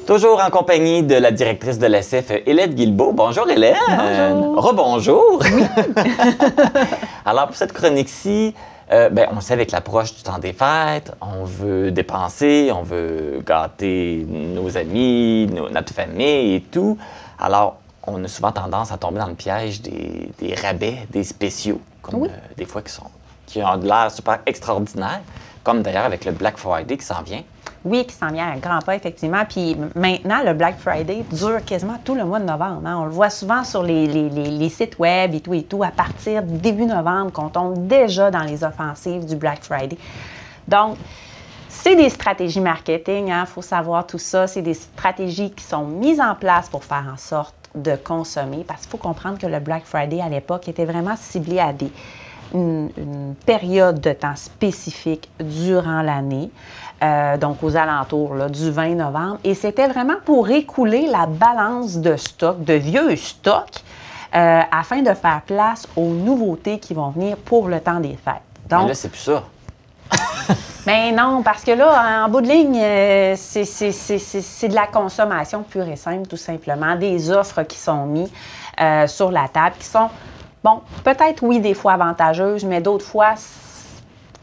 Toujours en compagnie de la directrice de la CIF, Hélène Guilbeault. Bonjour Hélène. Bonjour. Rebonjour. Oui. Alors pour cette chronique-ci, on sait avec l'approche du temps des fêtes, on veut dépenser, on veut gâter nos amis, notre famille et tout. Alors on a souvent tendance à tomber dans le piège des rabais, des spéciaux, comme oui. Des fois qui ont de l'air super extraordinaire, comme d'ailleurs avec le Black Friday qui s'en vient. Oui, qui s'en vient à grands pas, effectivement. Puis maintenant, le Black Friday dure quasiment tout le mois de novembre. Hein. On le voit souvent sur les sites web et tout, à partir du début novembre, qu'on tombe déjà dans les offensives du Black Friday. Donc, c'est des stratégies marketing, il faut savoir tout ça. C'est des stratégies qui sont mises en place pour faire en sorte de consommer. Parce qu'il faut comprendre que le Black Friday, à l'époque, était vraiment ciblé à une période de temps spécifique durant l'année. Donc aux alentours là, du 20 novembre. Et c'était vraiment pour écouler la balance de stock, de vieux stocks, afin de faire place aux nouveautés qui vont venir pour le temps des fêtes. Donc, mais là, c'est plus ça. Mais non, parce que là, en bout de ligne, c'est de la consommation pure et simple, tout simplement. Des offres qui sont mises sur la table, qui sont, bon, peut-être, oui, des fois avantageuses, mais d'autres fois,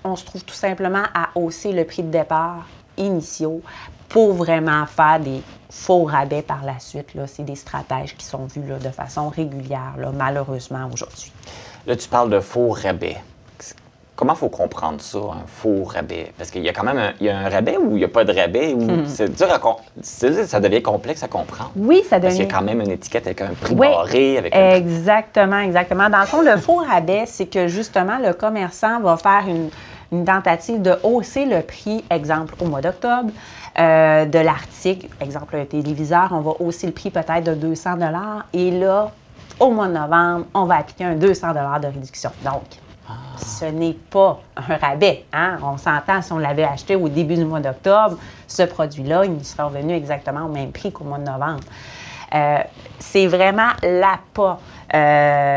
on se trouve tout simplement à hausser le prix de départ initiaux pour vraiment faire des faux rabais par la suite. C'est des stratèges qui sont vus là, de façon régulière, là, malheureusement, aujourd'hui. Là, tu parles de faux rabais. Comment il faut comprendre ça, un faux rabais? Parce qu'il y a quand même un rabais ou il n'y a pas de rabais? C'est dur ça devient complexe à comprendre. Oui, ça devient... Parce qu'il y a quand même une étiquette avec un prix barré. Avec exactement, exactement. Dans le fond, le faux rabais, c'est que justement, le commerçant va faire une tentative de hausser le prix, exemple, au mois d'octobre, de l'article, exemple, un téléviseur, on va hausser le prix peut-être de 200 $. Et là, au mois de novembre, on va appliquer un 200 $ de réduction. Donc, ce n'est pas un rabais. Hein? On s'entend, si on l'avait acheté au début du mois d'octobre, ce produit-là, il nous serait revenu exactement au même prix qu'au mois de novembre. C'est vraiment l'appât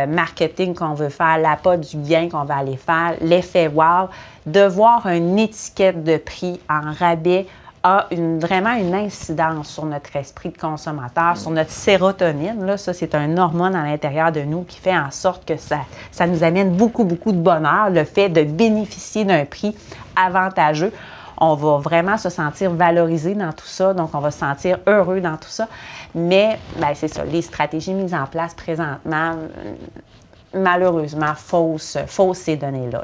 marketing qu'on veut faire, l'appât du gain qu'on va aller faire, l'effet wow, de voir une étiquette de prix en rabais a vraiment une incidence sur notre esprit de consommateur, sur notre sérotonine. Là, ça, c'est un hormone à l'intérieur de nous qui fait en sorte que ça nous amène beaucoup, beaucoup de bonheur, le fait de bénéficier d'un prix avantageux. On va vraiment se sentir valorisé dans tout ça, donc on va se sentir heureux dans tout ça. Mais, bien, c'est ça, les stratégies mises en place présentement, malheureusement, faussent ces données-là.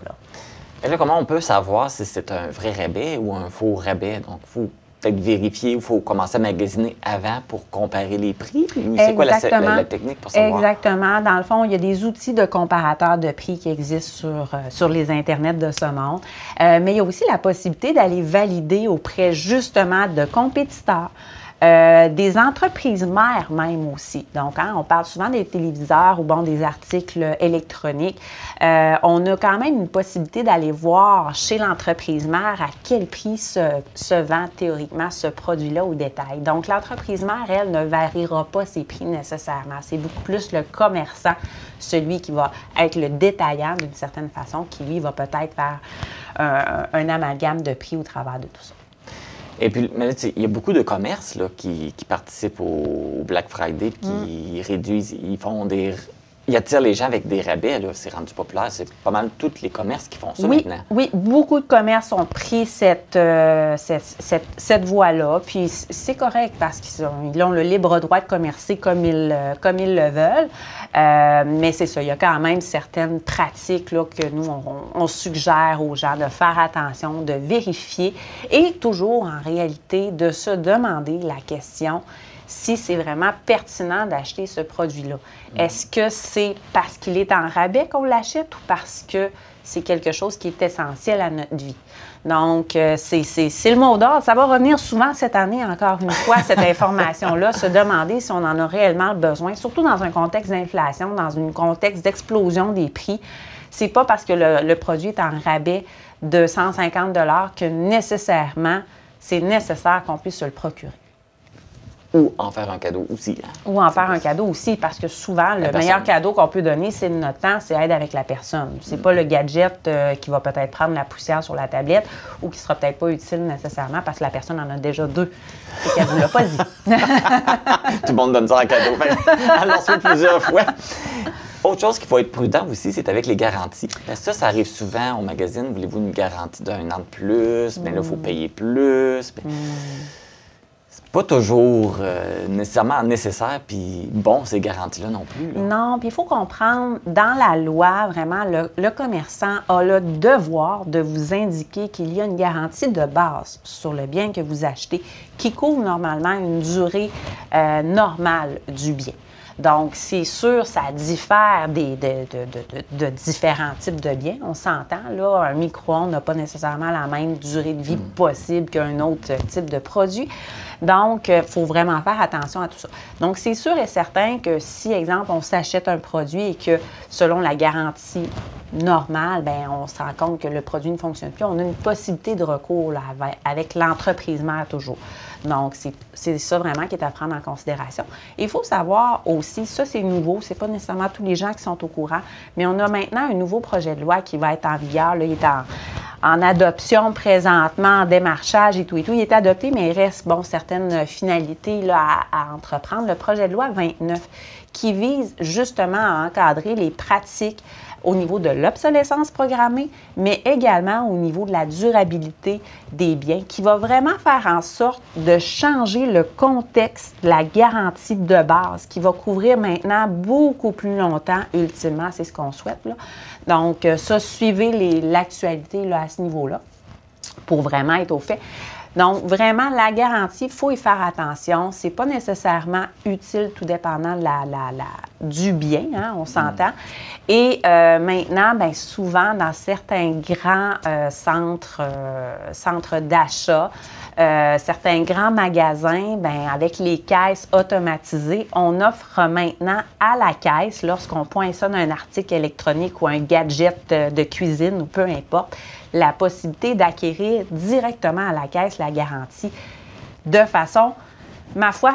Et là, comment on peut savoir si c'est un vrai rabais ou un faux rabais? Donc, il faut peut-être vérifier, il faut commencer à magasiner avant pour comparer les prix. C'est quoi la technique pour savoir? Exactement. Dans le fond, il y a des outils de comparateur de prix qui existent sur les internets de ce monde. Mais il y a aussi la possibilité d'aller valider auprès justement de compétiteurs. Des entreprises mères même aussi. Donc, on parle souvent des téléviseurs ou des articles électroniques. On a quand même une possibilité d'aller voir chez l'entreprise mère à quel prix se vend théoriquement ce produit-là au détail. Donc, l'entreprise mère, elle, ne variera pas ses prix nécessairement. C'est beaucoup plus le commerçant, celui qui va être le détaillant d'une certaine façon, qui, lui, va peut-être faire un amalgame de prix au travers de tout ça. Et puis, mais là, il y a beaucoup de commerces là, qui participent au Black Friday, qui réduisent, ils attirent les gens avec des rabais. C'est rendu populaire. C'est pas mal tous les commerces qui font ça maintenant. Oui, beaucoup de commerces ont pris cette voie-là. Puis c'est correct parce qu'ils ont le libre droit de commercer comme ils le veulent. Mais c'est ça, il y a quand même certaines pratiques là, que nous, on suggère aux gens de faire attention, de vérifier et toujours, en réalité, de se demander la question si c'est vraiment pertinent d'acheter ce produit-là. Est-ce que c'est parce qu'il est en rabais qu'on l'achète ou parce que c'est quelque chose qui est essentiel à notre vie? Donc, c'est le mot d'ordre. Ça va revenir souvent cette année, encore une fois, cette information-là, se demander si on en a réellement besoin, surtout dans un contexte d'inflation, dans un contexte d'explosion des prix. C'est pas parce que le produit est en rabais de 150 $ que nécessairement, c'est nécessaire qu'on puisse se le procurer. Ou en faire un cadeau aussi. Hein? Ou en faire un cadeau aussi, parce que souvent, le meilleur cadeau qu'on peut donner, c'est notre temps, c'est être avec la personne. C'est pas le gadget qui va peut-être prendre la poussière sur la tablette ou qui sera peut-être pas utile nécessairement parce que la personne en a déjà deux et qu'elle vous l'a pas dit. Tout le monde donne ça en cadeau. Elle l'en reçoit plusieurs fois. Autre chose qu'il faut être prudent aussi, c'est avec les garanties. Parce que ça arrive souvent au magazine. Voulez-vous une garantie d'1 an de plus? Bien là, il faut payer plus. C'est pas toujours nécessairement nécessaire, puis bon, ces garanties-là non plus. Là. Non, puis il faut comprendre, dans la loi, vraiment, le commerçant a le devoir de vous indiquer qu'il y a une garantie de base sur le bien que vous achetez qui couvre normalement une durée normale du bien. Donc, c'est sûr, ça diffère de différents types de biens. On s'entend, là, un micro-ondes n'a pas nécessairement la même durée de vie possible qu'un autre type de produit. Donc, il faut vraiment faire attention à tout ça. Donc, c'est sûr et certain que si, exemple, on s'achète un produit et que, selon la garantie normale, bien, on se rend compte que le produit ne fonctionne plus, on a une possibilité de recours là, avec l'entreprise mère toujours. Donc, c'est ça vraiment qui est à prendre en considération. Il faut savoir aussi, ça c'est nouveau, c'est pas nécessairement tous les gens qui sont au courant, mais on a maintenant un nouveau projet de loi qui va être en vigueur. Là, il est en adoption présentement, en démarchage et tout. Il est adopté, mais il reste, certaines finalités là, à entreprendre. Le projet de loi 29 qui vise justement à encadrer les pratiques au niveau de l'obsolescence programmée, mais également au niveau de la durabilité des biens, qui va vraiment faire en sorte de changer le contexte de la garantie de base, qui va couvrir maintenant beaucoup plus longtemps, ultimement, c'est ce qu'on souhaite. Là. Donc, ça, suivez l'actualité là, à ce niveau-là, pour vraiment être au fait. Donc, vraiment, la garantie, il faut y faire attention. Ce n'est pas nécessairement utile, tout dépendant du bien, hein, on s'entend. Et maintenant, bien, souvent, dans certains grands centres d'achat, certains grands magasins, bien, avec les caisses automatisées, on offre maintenant à la caisse, lorsqu'on poinçonne un article électronique ou un gadget de cuisine ou peu importe, la possibilité d'acquérir directement à la caisse la garantie de façon, ma foi,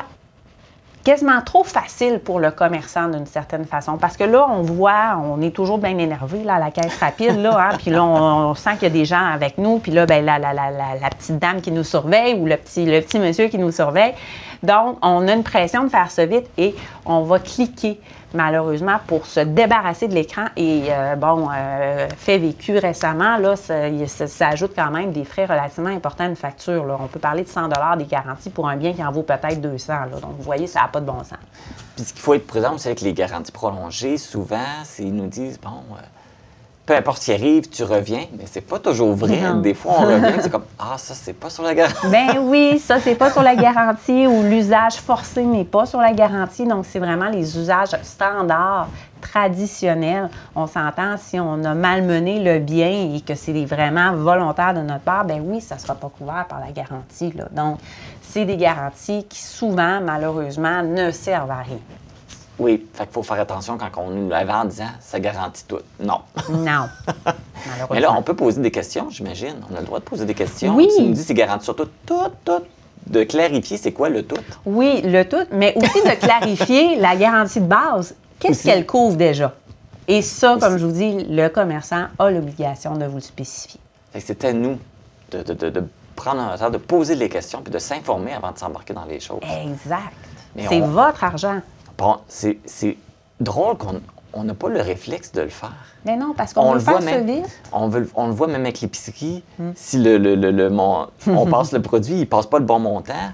quasiment trop facile pour le commerçant d'une certaine façon. Parce que là, on voit, on est toujours bien énervé là, à la caisse rapide, là, hein, puis là, on sent qu'il y a des gens avec nous, puis là, ben, la petite dame qui nous surveille ou le petit monsieur qui nous surveille. Donc, on a une pression de faire ça vite et on va cliquer, malheureusement, pour se débarrasser de l'écran. Et fait vécu récemment, là, ça ajoute quand même des frais relativement importants à une facture. Là. On peut parler de 100 des garanties pour un bien qui en vaut peut-être 200. Là. Donc, vous voyez, ça n'a pas de bon sens. Puis ce qu'il faut être prudent, c'est avec les garanties prolongées, souvent, ils nous disent, peu importe ce qui arrive, tu reviens, mais c'est pas toujours vrai. Non. Des fois, on revient, c'est comme, ça, c'est pas sur la garantie. Ben oui, ça, c'est pas sur la garantie ou l'usage forcé n'est pas sur la garantie. Donc, c'est vraiment les usages standards, traditionnels. On s'entend, si on a malmené le bien et que c'est vraiment volontaire de notre part, ben oui, ça ne sera pas couvert par la garantie, là. Donc, c'est des garanties qui, souvent, malheureusement, ne servent à rien. Oui, fait qu'il faut faire attention quand on nous l'avait en disant « ça garantit tout ». Non. Non, malheureusement. Mais là, on peut poser des questions, j'imagine. On a le droit de poser des questions. Oui. Tu nous dis c'est garanti sur tout. De clarifier, c'est quoi le tout? Oui, le tout, mais aussi de clarifier la garantie de base. Qu'est-ce qu'elle couvre déjà? Et ça, comme je vous dis, le commerçant a l'obligation de vous le spécifier. Fait que c'est à nous de prendre un temps, de poser les questions puis de s'informer avant de s'embarquer dans les choses. Exact. Mais C'est votre argent. Bon, c'est drôle qu'on n'a pas le réflexe de le faire. Mais non, parce qu'on veut faire ça vite. On le voit même avec l'épicerie. Si on passe le produit, il ne passe pas le bon montant,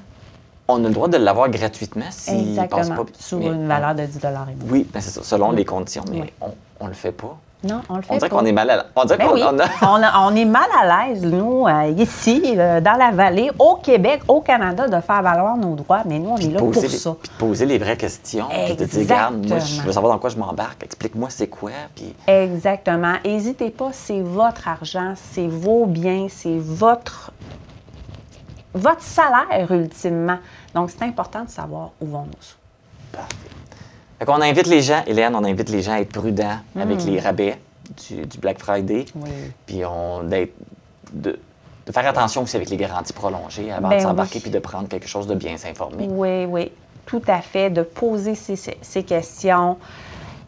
on a le droit de l'avoir gratuitement s'il ne passe pas. Sur une valeur de 10 et moins. Oui, ben c'est ça, selon les conditions, mais on ne le fait pas. Non, on le fait pas. On dirait qu'on est mal à l'aise. On dirait Ben qu'on oui. on est mal à l'aise, nous, ici, dans la vallée, au Québec, au Canada, de faire valoir nos droits, mais nous, on est là pour ça. Puis de poser les vraies questions. Puis de dire, regarde, moi, je veux savoir dans quoi je m'embarque. Explique-moi c'est quoi. Puis... Exactement. N'hésitez pas, c'est votre argent, c'est vos biens, c'est votre salaire, ultimement. Donc, c'est important de savoir où vont nos sous. Parfait. Fait qu'on invite les gens, Hélène, on invite les gens à être prudents avec les rabais du Black Friday. Oui. Puis de faire attention aussi avec les garanties prolongées avant de s'embarquer puis de prendre quelque chose de bien s'informer. Oui, oui, tout à fait. De poser ces questions,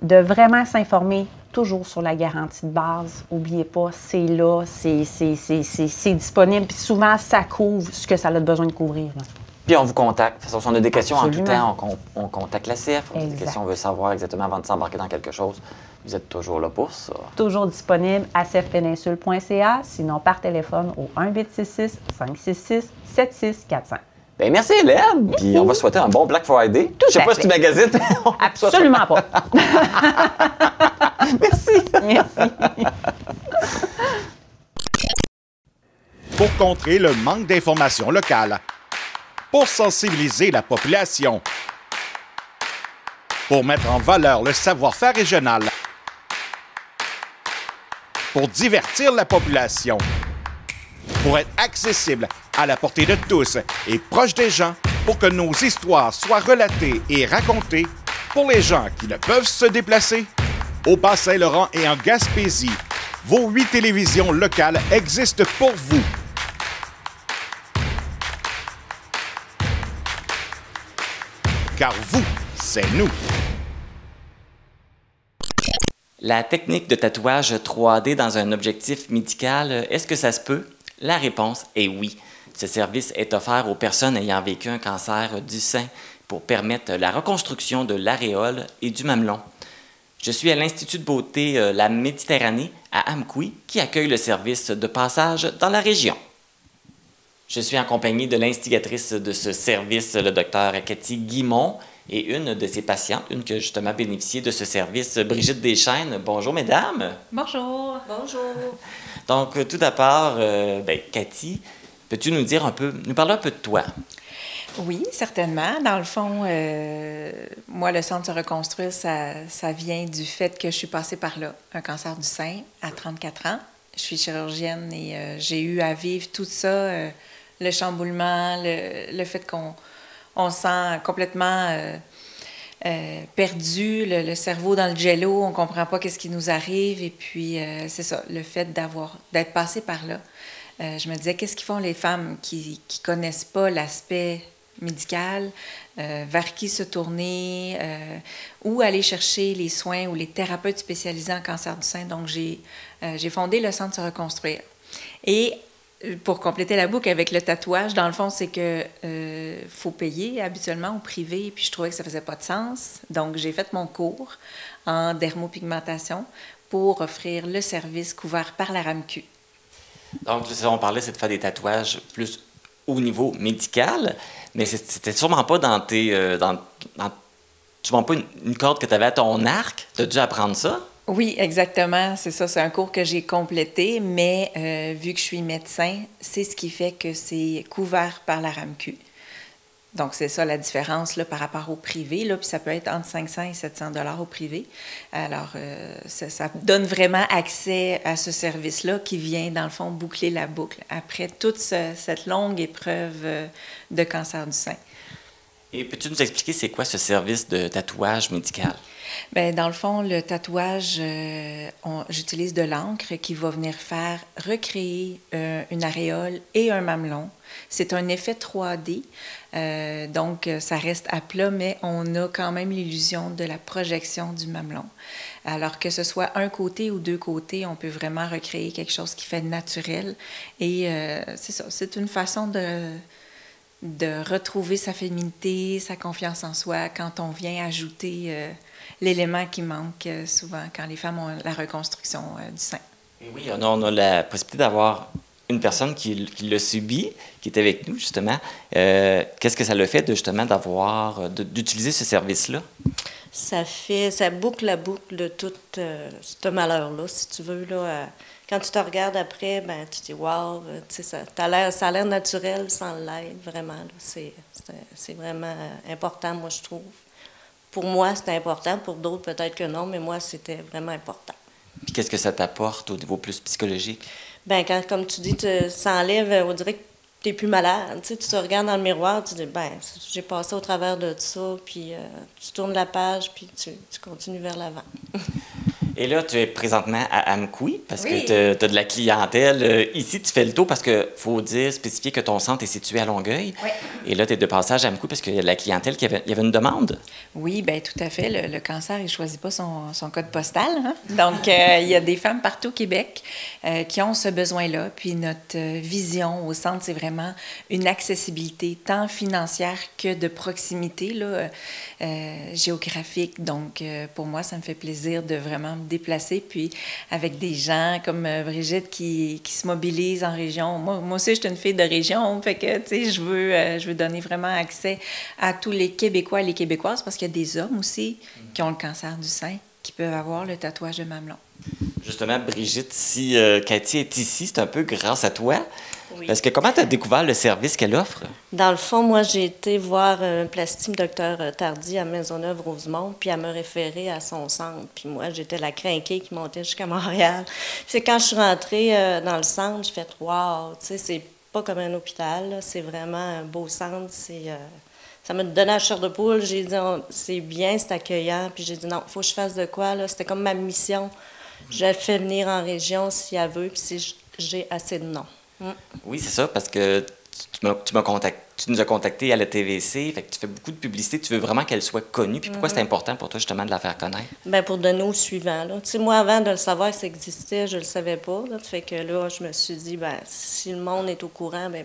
de vraiment s'informer toujours sur la garantie de base. N'oubliez pas, c'est là, c'est disponible. Puis souvent, ça couvre ce que ça a besoin de couvrir. Là. Puis on vous contacte. Si on a des questions Absolument. en tout temps, on contacte la CIF. On a des questions, on veut savoir exactement avant de s'embarquer dans quelque chose. Vous êtes toujours là pour ça. Toujours disponible à cfpeninsule.ca, sinon par téléphone au 1-866-566-7645. Bien, merci Hélène. Puis on va souhaiter un bon Black Friday. Je sais pas si tu magasines. Absolument pas. Merci. Merci. Pour contrer le manque d'informations locales, pour sensibiliser la population, pour mettre en valeur le savoir-faire régional, pour divertir la population, pour être accessible à la portée de tous et proche des gens, pour que nos histoires soient relatées et racontées pour les gens qui ne peuvent se déplacer. Au Bas-Saint-Laurent et en Gaspésie, vos 8 télévisions locales existent pour vous. Car vous, c'est nous. La technique de tatouage 3D dans un objectif médical, est-ce que ça se peut? La réponse est oui. Ce service est offert aux personnes ayant vécu un cancer du sein pour permettre la reconstruction de l'aréole et du mamelon. Je suis à l'Institut de beauté La Méditerranée à Amqui qui accueille le service de passage dans la région. Je suis en compagnie de l'instigatrice de ce service, le docteur Cathy Guimont, et une de ses patientes, une qui a justement bénéficié de ce service, Brigitte Deschênes. Bonjour, mesdames. Bonjour. Bonjour. Donc, tout d'abord, Cathy, peux-tu nous parler un peu de toi? Oui, certainement. Dans le fond, moi, le Centre se reconstruire, ça vient du fait que je suis passée par là, un cancer du sein à 34 ans. Je suis chirurgienne et j'ai eu à vivre tout ça, le chamboulement, le fait qu'on se sent complètement perdu, le cerveau dans le jello, on ne comprend pas qu'est-ce qui nous arrive. Et puis, c'est ça, le fait d'être passé par là. Je me disais, qu'est-ce qu'ils font les femmes qui ne connaissent pas l'aspect médicale, vers qui se tourner, où aller chercher les soins ou les thérapeutes spécialisés en cancer du sein. Donc, j'ai fondé le Centre Se Reconstruire. Et pour compléter la boucle avec le tatouage, dans le fond, c'est que faut payer habituellement au privé, puis je trouvais que ça faisait pas de sens. Donc, j'ai fait mon cours en dermopigmentation pour offrir le service couvert par la RAMQ. Donc, on parlait, c'est de faire des tatouages plus au niveau médical, mais c'était sûrement pas dans tes... sûrement pas une corde que tu avais à ton arc. Tu as dû apprendre ça? Oui, exactement. C'est ça. C'est un cours que j'ai complété, mais vu que je suis médecin, c'est ce qui fait que c'est couvert par la RAMQ. Donc, c'est ça la différence là, par rapport au privé. Là, puis ça peut être entre 500 et 700 $ au privé. Alors, ça donne vraiment accès à ce service-là qui vient, dans le fond, boucler la boucle après toute cette longue épreuve de cancer du sein. Et peux-tu nous expliquer c'est quoi ce service de tatouage médical? Bien, dans le fond, le tatouage, j'utilise de l'encre qui va venir faire recréer une aréole et un mamelon. C'est un effet 3D, donc ça reste à plat, mais on a quand même l'illusion de la projection du mamelon. Alors que ce soit un côté ou deux côtés, on peut vraiment recréer quelque chose qui fait naturel. Et c'est ça, c'est une façon de retrouver sa féminité, sa confiance en soi quand on vient ajouter l'élément qui manque souvent quand les femmes ont la reconstruction du sein. Et oui, on a la possibilité d'avoir une personne qui l'a subi, qui est avec nous, justement. Qu'est-ce que ça le fait, d'utiliser ce service-là? Ça boucle la boucle de tout ce malheur-là, si tu veux. Là, quand tu te regardes après, ben, tu te dis « wow », ça a l'air naturel sans l'aide, vraiment. C'est vraiment important, moi, je trouve. Pour moi, c'était important. Pour d'autres, peut-être que non, mais moi, c'était vraiment important. Puis qu'est-ce que ça t'apporte au niveau plus psychologique? Bien, comme tu dis, ça enlève, on dirait que tu n'es plus malade. Tu te regardes dans le miroir, tu te dis, ben, j'ai passé au travers de ça, puis tu tournes la page, puis tu continues vers l'avant. Et là, tu es présentement à Amqui, parce que tu as de la clientèle. Ici, tu fais le tour parce qu'il faut spécifier que ton centre est situé à Longueuil. Oui. Et là, tu es de passage à Amqui parce qu'il y a de la clientèle il y avait une demande. Oui, bien, tout à fait. Le cancer, il ne choisit pas son code postal. Hein? Donc, il y a des femmes partout au Québec qui ont ce besoin-là. Puis notre vision au centre, c'est vraiment une accessibilité tant financière que de proximité là, géographique. Donc, pour moi, ça me fait plaisir de vraiment me déplacer, puis avec des gens comme Brigitte qui se mobilisent en région. Moi aussi, je suis une fille de région, fait que, tu sais, je veux donner vraiment accès à tous les Québécois et les Québécoises, parce qu'il y a des hommes aussi qui ont le cancer du sein, qui peuvent avoir le tatouage de mamelon. Justement, Brigitte, si Cathy est ici, c'est un peu grâce à toi. Oui. Parce que comment tu as découvert le service qu'elle offre? Dans le fond, moi, j'ai été voir un plastime Dr Tardy à Maisonneuve-Rosemont, puis elle me référait à son centre. Puis moi, j'étais la crinquée qui montait jusqu'à Montréal. Puis quand je suis rentrée dans le centre, j'ai fait « wow », tu sais, c'est pas comme un hôpital, là. C'est vraiment un beau centre, ça m'a donné la chair de poule. J'ai dit « c'est bien, c'est accueillant », puis j'ai dit « non, il faut que je fasse de quoi, là ». C'était comme ma mission. Je la fais venir en région si elle veut, puis si j'ai assez de noms. Oui, c'est ça, parce que tu nous as contactés à la TVC, fait que tu fais beaucoup de publicité, tu veux vraiment qu'elle soit connue. Puis pourquoi c'est important pour toi, justement, de la faire connaître? Bien, pour donner au suivant, là. Tu sais, moi, avant de le savoir que ça existait, je le savais pas, là. Fait que là, je me suis dit, bien, si le monde est au courant, bien,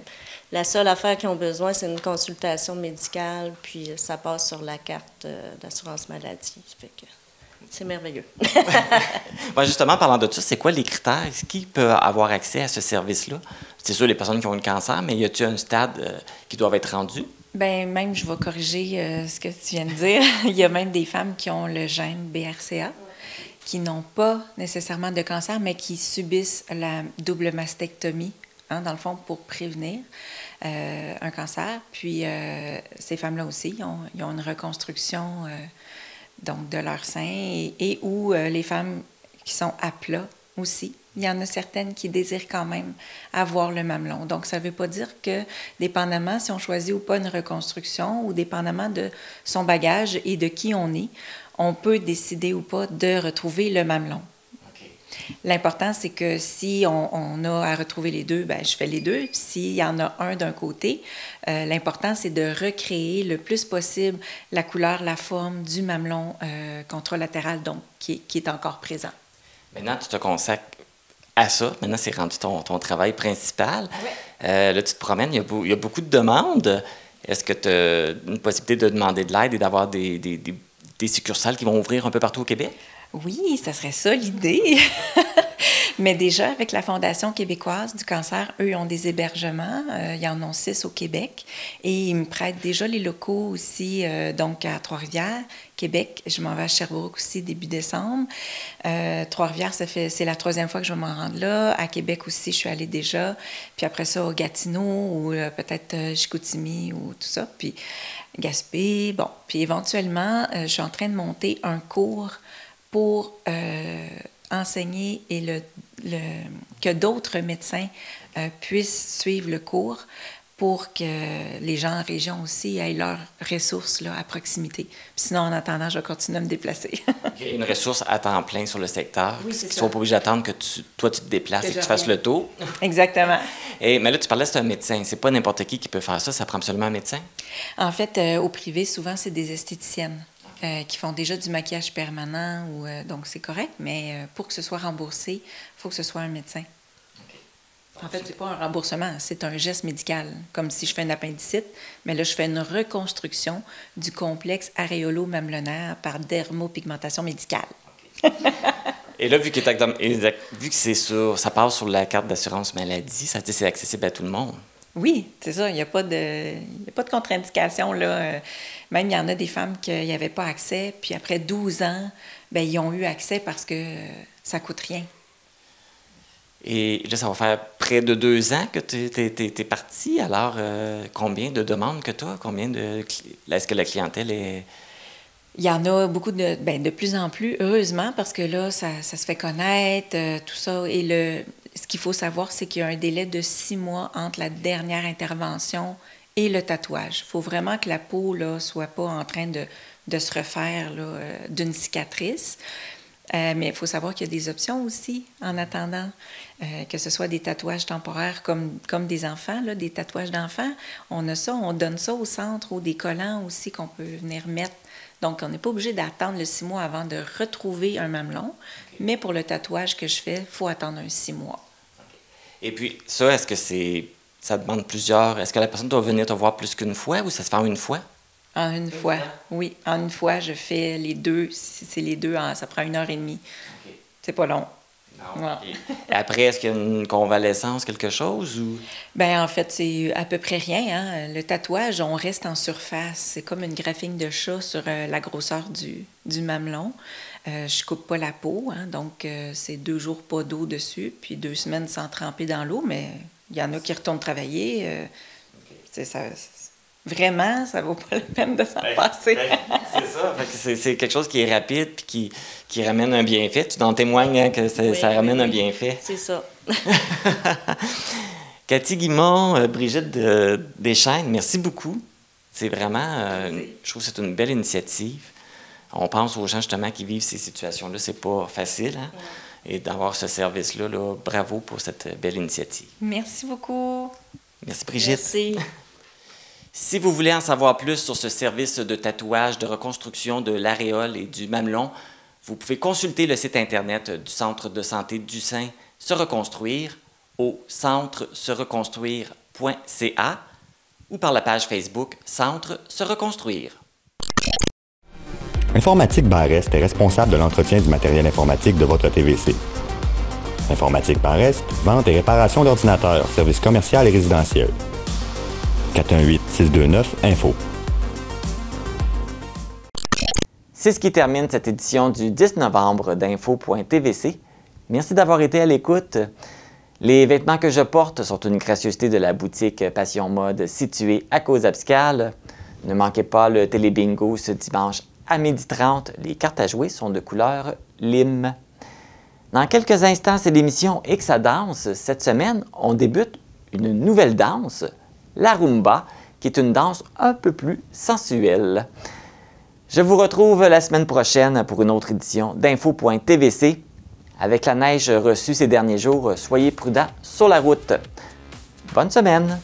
la seule affaire qu'ils ont besoin, c'est une consultation médicale, puis ça passe sur la carte d'assurance maladie. Fait que c'est merveilleux. Bien, justement, parlant de ça, c'est quoi les critères? Qui peut avoir accès à ce service-là? C'est sûr, les personnes qui ont le cancer, mais y a-t-il un stade qui doivent être rendu? Bien, même, je vais corriger ce que tu viens de dire. Il y a même des femmes qui ont le gène BRCA, qui n'ont pas nécessairement de cancer, mais qui subissent la double mastectomie, hein, dans le fond, pour prévenir un cancer. Puis, ces femmes-là aussi, ils ont une reconstruction donc de leur sein et où les femmes qui sont à plat aussi. Il y en a certaines qui désirent quand même avoir le mamelon. Donc, ça ne veut pas dire que, dépendamment si on choisit ou pas une reconstruction ou dépendamment de son bagage et de qui on est, on peut décider ou pas de retrouver le mamelon. OK. L'important, c'est que si on a à retrouver les deux, bien, je fais les deux. Puis s'il y en a un d'un côté, l'important, c'est de recréer le plus possible la couleur, la forme du mamelon contralatéral, donc qui est encore présent. Maintenant, tu te consacres à ça. Maintenant, c'est rendu ton travail principal. Ouais. Là, tu te promènes, il y a beaucoup de demandes. Est-ce que tu as une possibilité de demander de l'aide et d'avoir des succursales qui vont ouvrir un peu partout au Québec? Oui, ça serait ça l'idée. Mais déjà, avec la Fondation québécoise du cancer, eux, ils ont des hébergements. Ils en ont 6 au Québec. Et ils me prêtent déjà les locaux aussi, donc à Trois-Rivières, Québec. Je m'en vais à Sherbrooke aussi début décembre. Trois-Rivières, c'est la 3e fois que je vais m'en rendre là. À Québec aussi, je suis allée déjà. Puis après ça, au Gatineau ou peut-être Chicoutimi ou tout ça. Puis Gaspé. Bon, puis éventuellement, je suis en train de monter un cours pour enseigner et que d'autres médecins puissent suivre le cours pour que les gens en région aussi aient leurs ressources là, à proximité. Puis sinon, en attendant, je vais continuer à me déplacer. Okay, une ressource à temps plein sur le secteur. Oui, c'est ça. Qu'ils ne soient pas obligés d'attendre que toi, tu te déplaces et que tu fasses le tour. Exactement. Mais là, tu parlais, c'est un médecin. C'est pas n'importe qui peut faire ça. Ça prend absolument un médecin? En fait, au privé, souvent, c'est des esthéticiennes. Qui font déjà du maquillage permanent, donc c'est correct, mais pour que ce soit remboursé, il faut que ce soit un médecin. Okay. En fait, c'est pas un remboursement, c'est un geste médical, comme si je fais une appendicite, mais là, je fais une reconstruction du complexe aréolo-mamelonnaire par dermopigmentation médicale. Okay. Et là, vu que ça passe sur la carte d'assurance maladie, ça veut dire que c'est accessible à tout le monde. Oui, c'est ça. Il n'y a pas de contre-indication, là. Même, il y en a des femmes qui n'y avaient pas accès, puis après 12 ans, bien, ils ont eu accès parce que ça ne coûte rien. Et là, ça va faire près de 2 ans que tu es parti. Alors, combien de demandes que tu as? Est-ce que la clientèle est... Il y en a beaucoup de plus en plus, heureusement, parce que là, ça se fait connaître, tout ça. Et ce qu'il faut savoir, c'est qu'il y a un délai de 6 mois entre la dernière intervention et le tatouage. Il faut vraiment que la peau ne soit pas en train de se refaire d'une cicatrice. Mais il faut savoir qu'il y a des options aussi en attendant, que ce soit des tatouages temporaires comme des enfants, là, des tatouages d'enfants. On a ça, on donne ça au centre, ou des collants aussi qu'on peut venir mettre. Donc, on n'est pas obligé d'attendre le 6 mois avant de retrouver un mamelon. Mais pour le tatouage que je fais, il faut attendre un 6 mois. Et puis, ça, est-ce que ça demande plusieurs... Est-ce que la personne doit venir te voir plus qu'une fois ou ça se fait en une fois? En une fois, oui. En une fois, je fais les deux. Si c'est les deux, ça prend 1h30. Okay. C'est pas long. Non. Ouais. Et après, est-ce qu'il y a une convalescence, quelque chose? Ou... Bien, en fait, c'est à peu près rien. Hein? Le tatouage, on reste en surface. C'est comme une graphine de chat sur la grosseur du mamelon. Je coupe pas la peau, hein? Donc c'est 2 jours pas d'eau dessus, puis 2 semaines sans tremper dans l'eau, mais il y en a qui retournent travailler. Vraiment, ça vaut pas la peine de s'en passer. C'est ça. C'est quelque chose qui est rapide et qui ramène un bienfait. Tu t'en témoignes hein, que ça ramène un bienfait. C'est ça. Cathy Guimond, Brigitte Deschênes, merci beaucoup. C'est vraiment, je trouve que c'est une belle initiative. On pense aux gens justement qui vivent ces situations-là, c'est pas facile. Hein? Ouais. Et d'avoir ce service-là, bravo pour cette belle initiative. Merci beaucoup. Merci Brigitte. Merci. Si vous voulez en savoir plus sur ce service de tatouage, de reconstruction de l'aréole et du mamelon, vous pouvez consulter le site Internet du Centre de santé du sein Se Reconstruire au centre-se-reconstruire.ca ou par la page Facebook Centre Se Reconstruire. Informatique Barest est responsable de l'entretien du matériel informatique de votre TVC. Informatique Barest, vente et réparation d'ordinateurs, services commerciaux et résidentiels. 418-629-INFO. C'est ce qui termine cette édition du 10 novembre d'Info.tvc. Merci d'avoir été à l'écoute. Les vêtements que je porte sont une gracieuseté de la boutique Passion Mode située à Cause-Abscale. Ne manquez pas le télébingo ce dimanche à 12h30. Les cartes à jouer sont de couleur lime. Dans quelques instants, c'est l'émission X à danse. Cette semaine, on débute une nouvelle danse, la rumba, qui est une danse un peu plus sensuelle. Je vous retrouve la semaine prochaine pour une autre édition d'Info.tvc. Avec la neige reçue ces derniers jours, soyez prudents sur la route. Bonne semaine!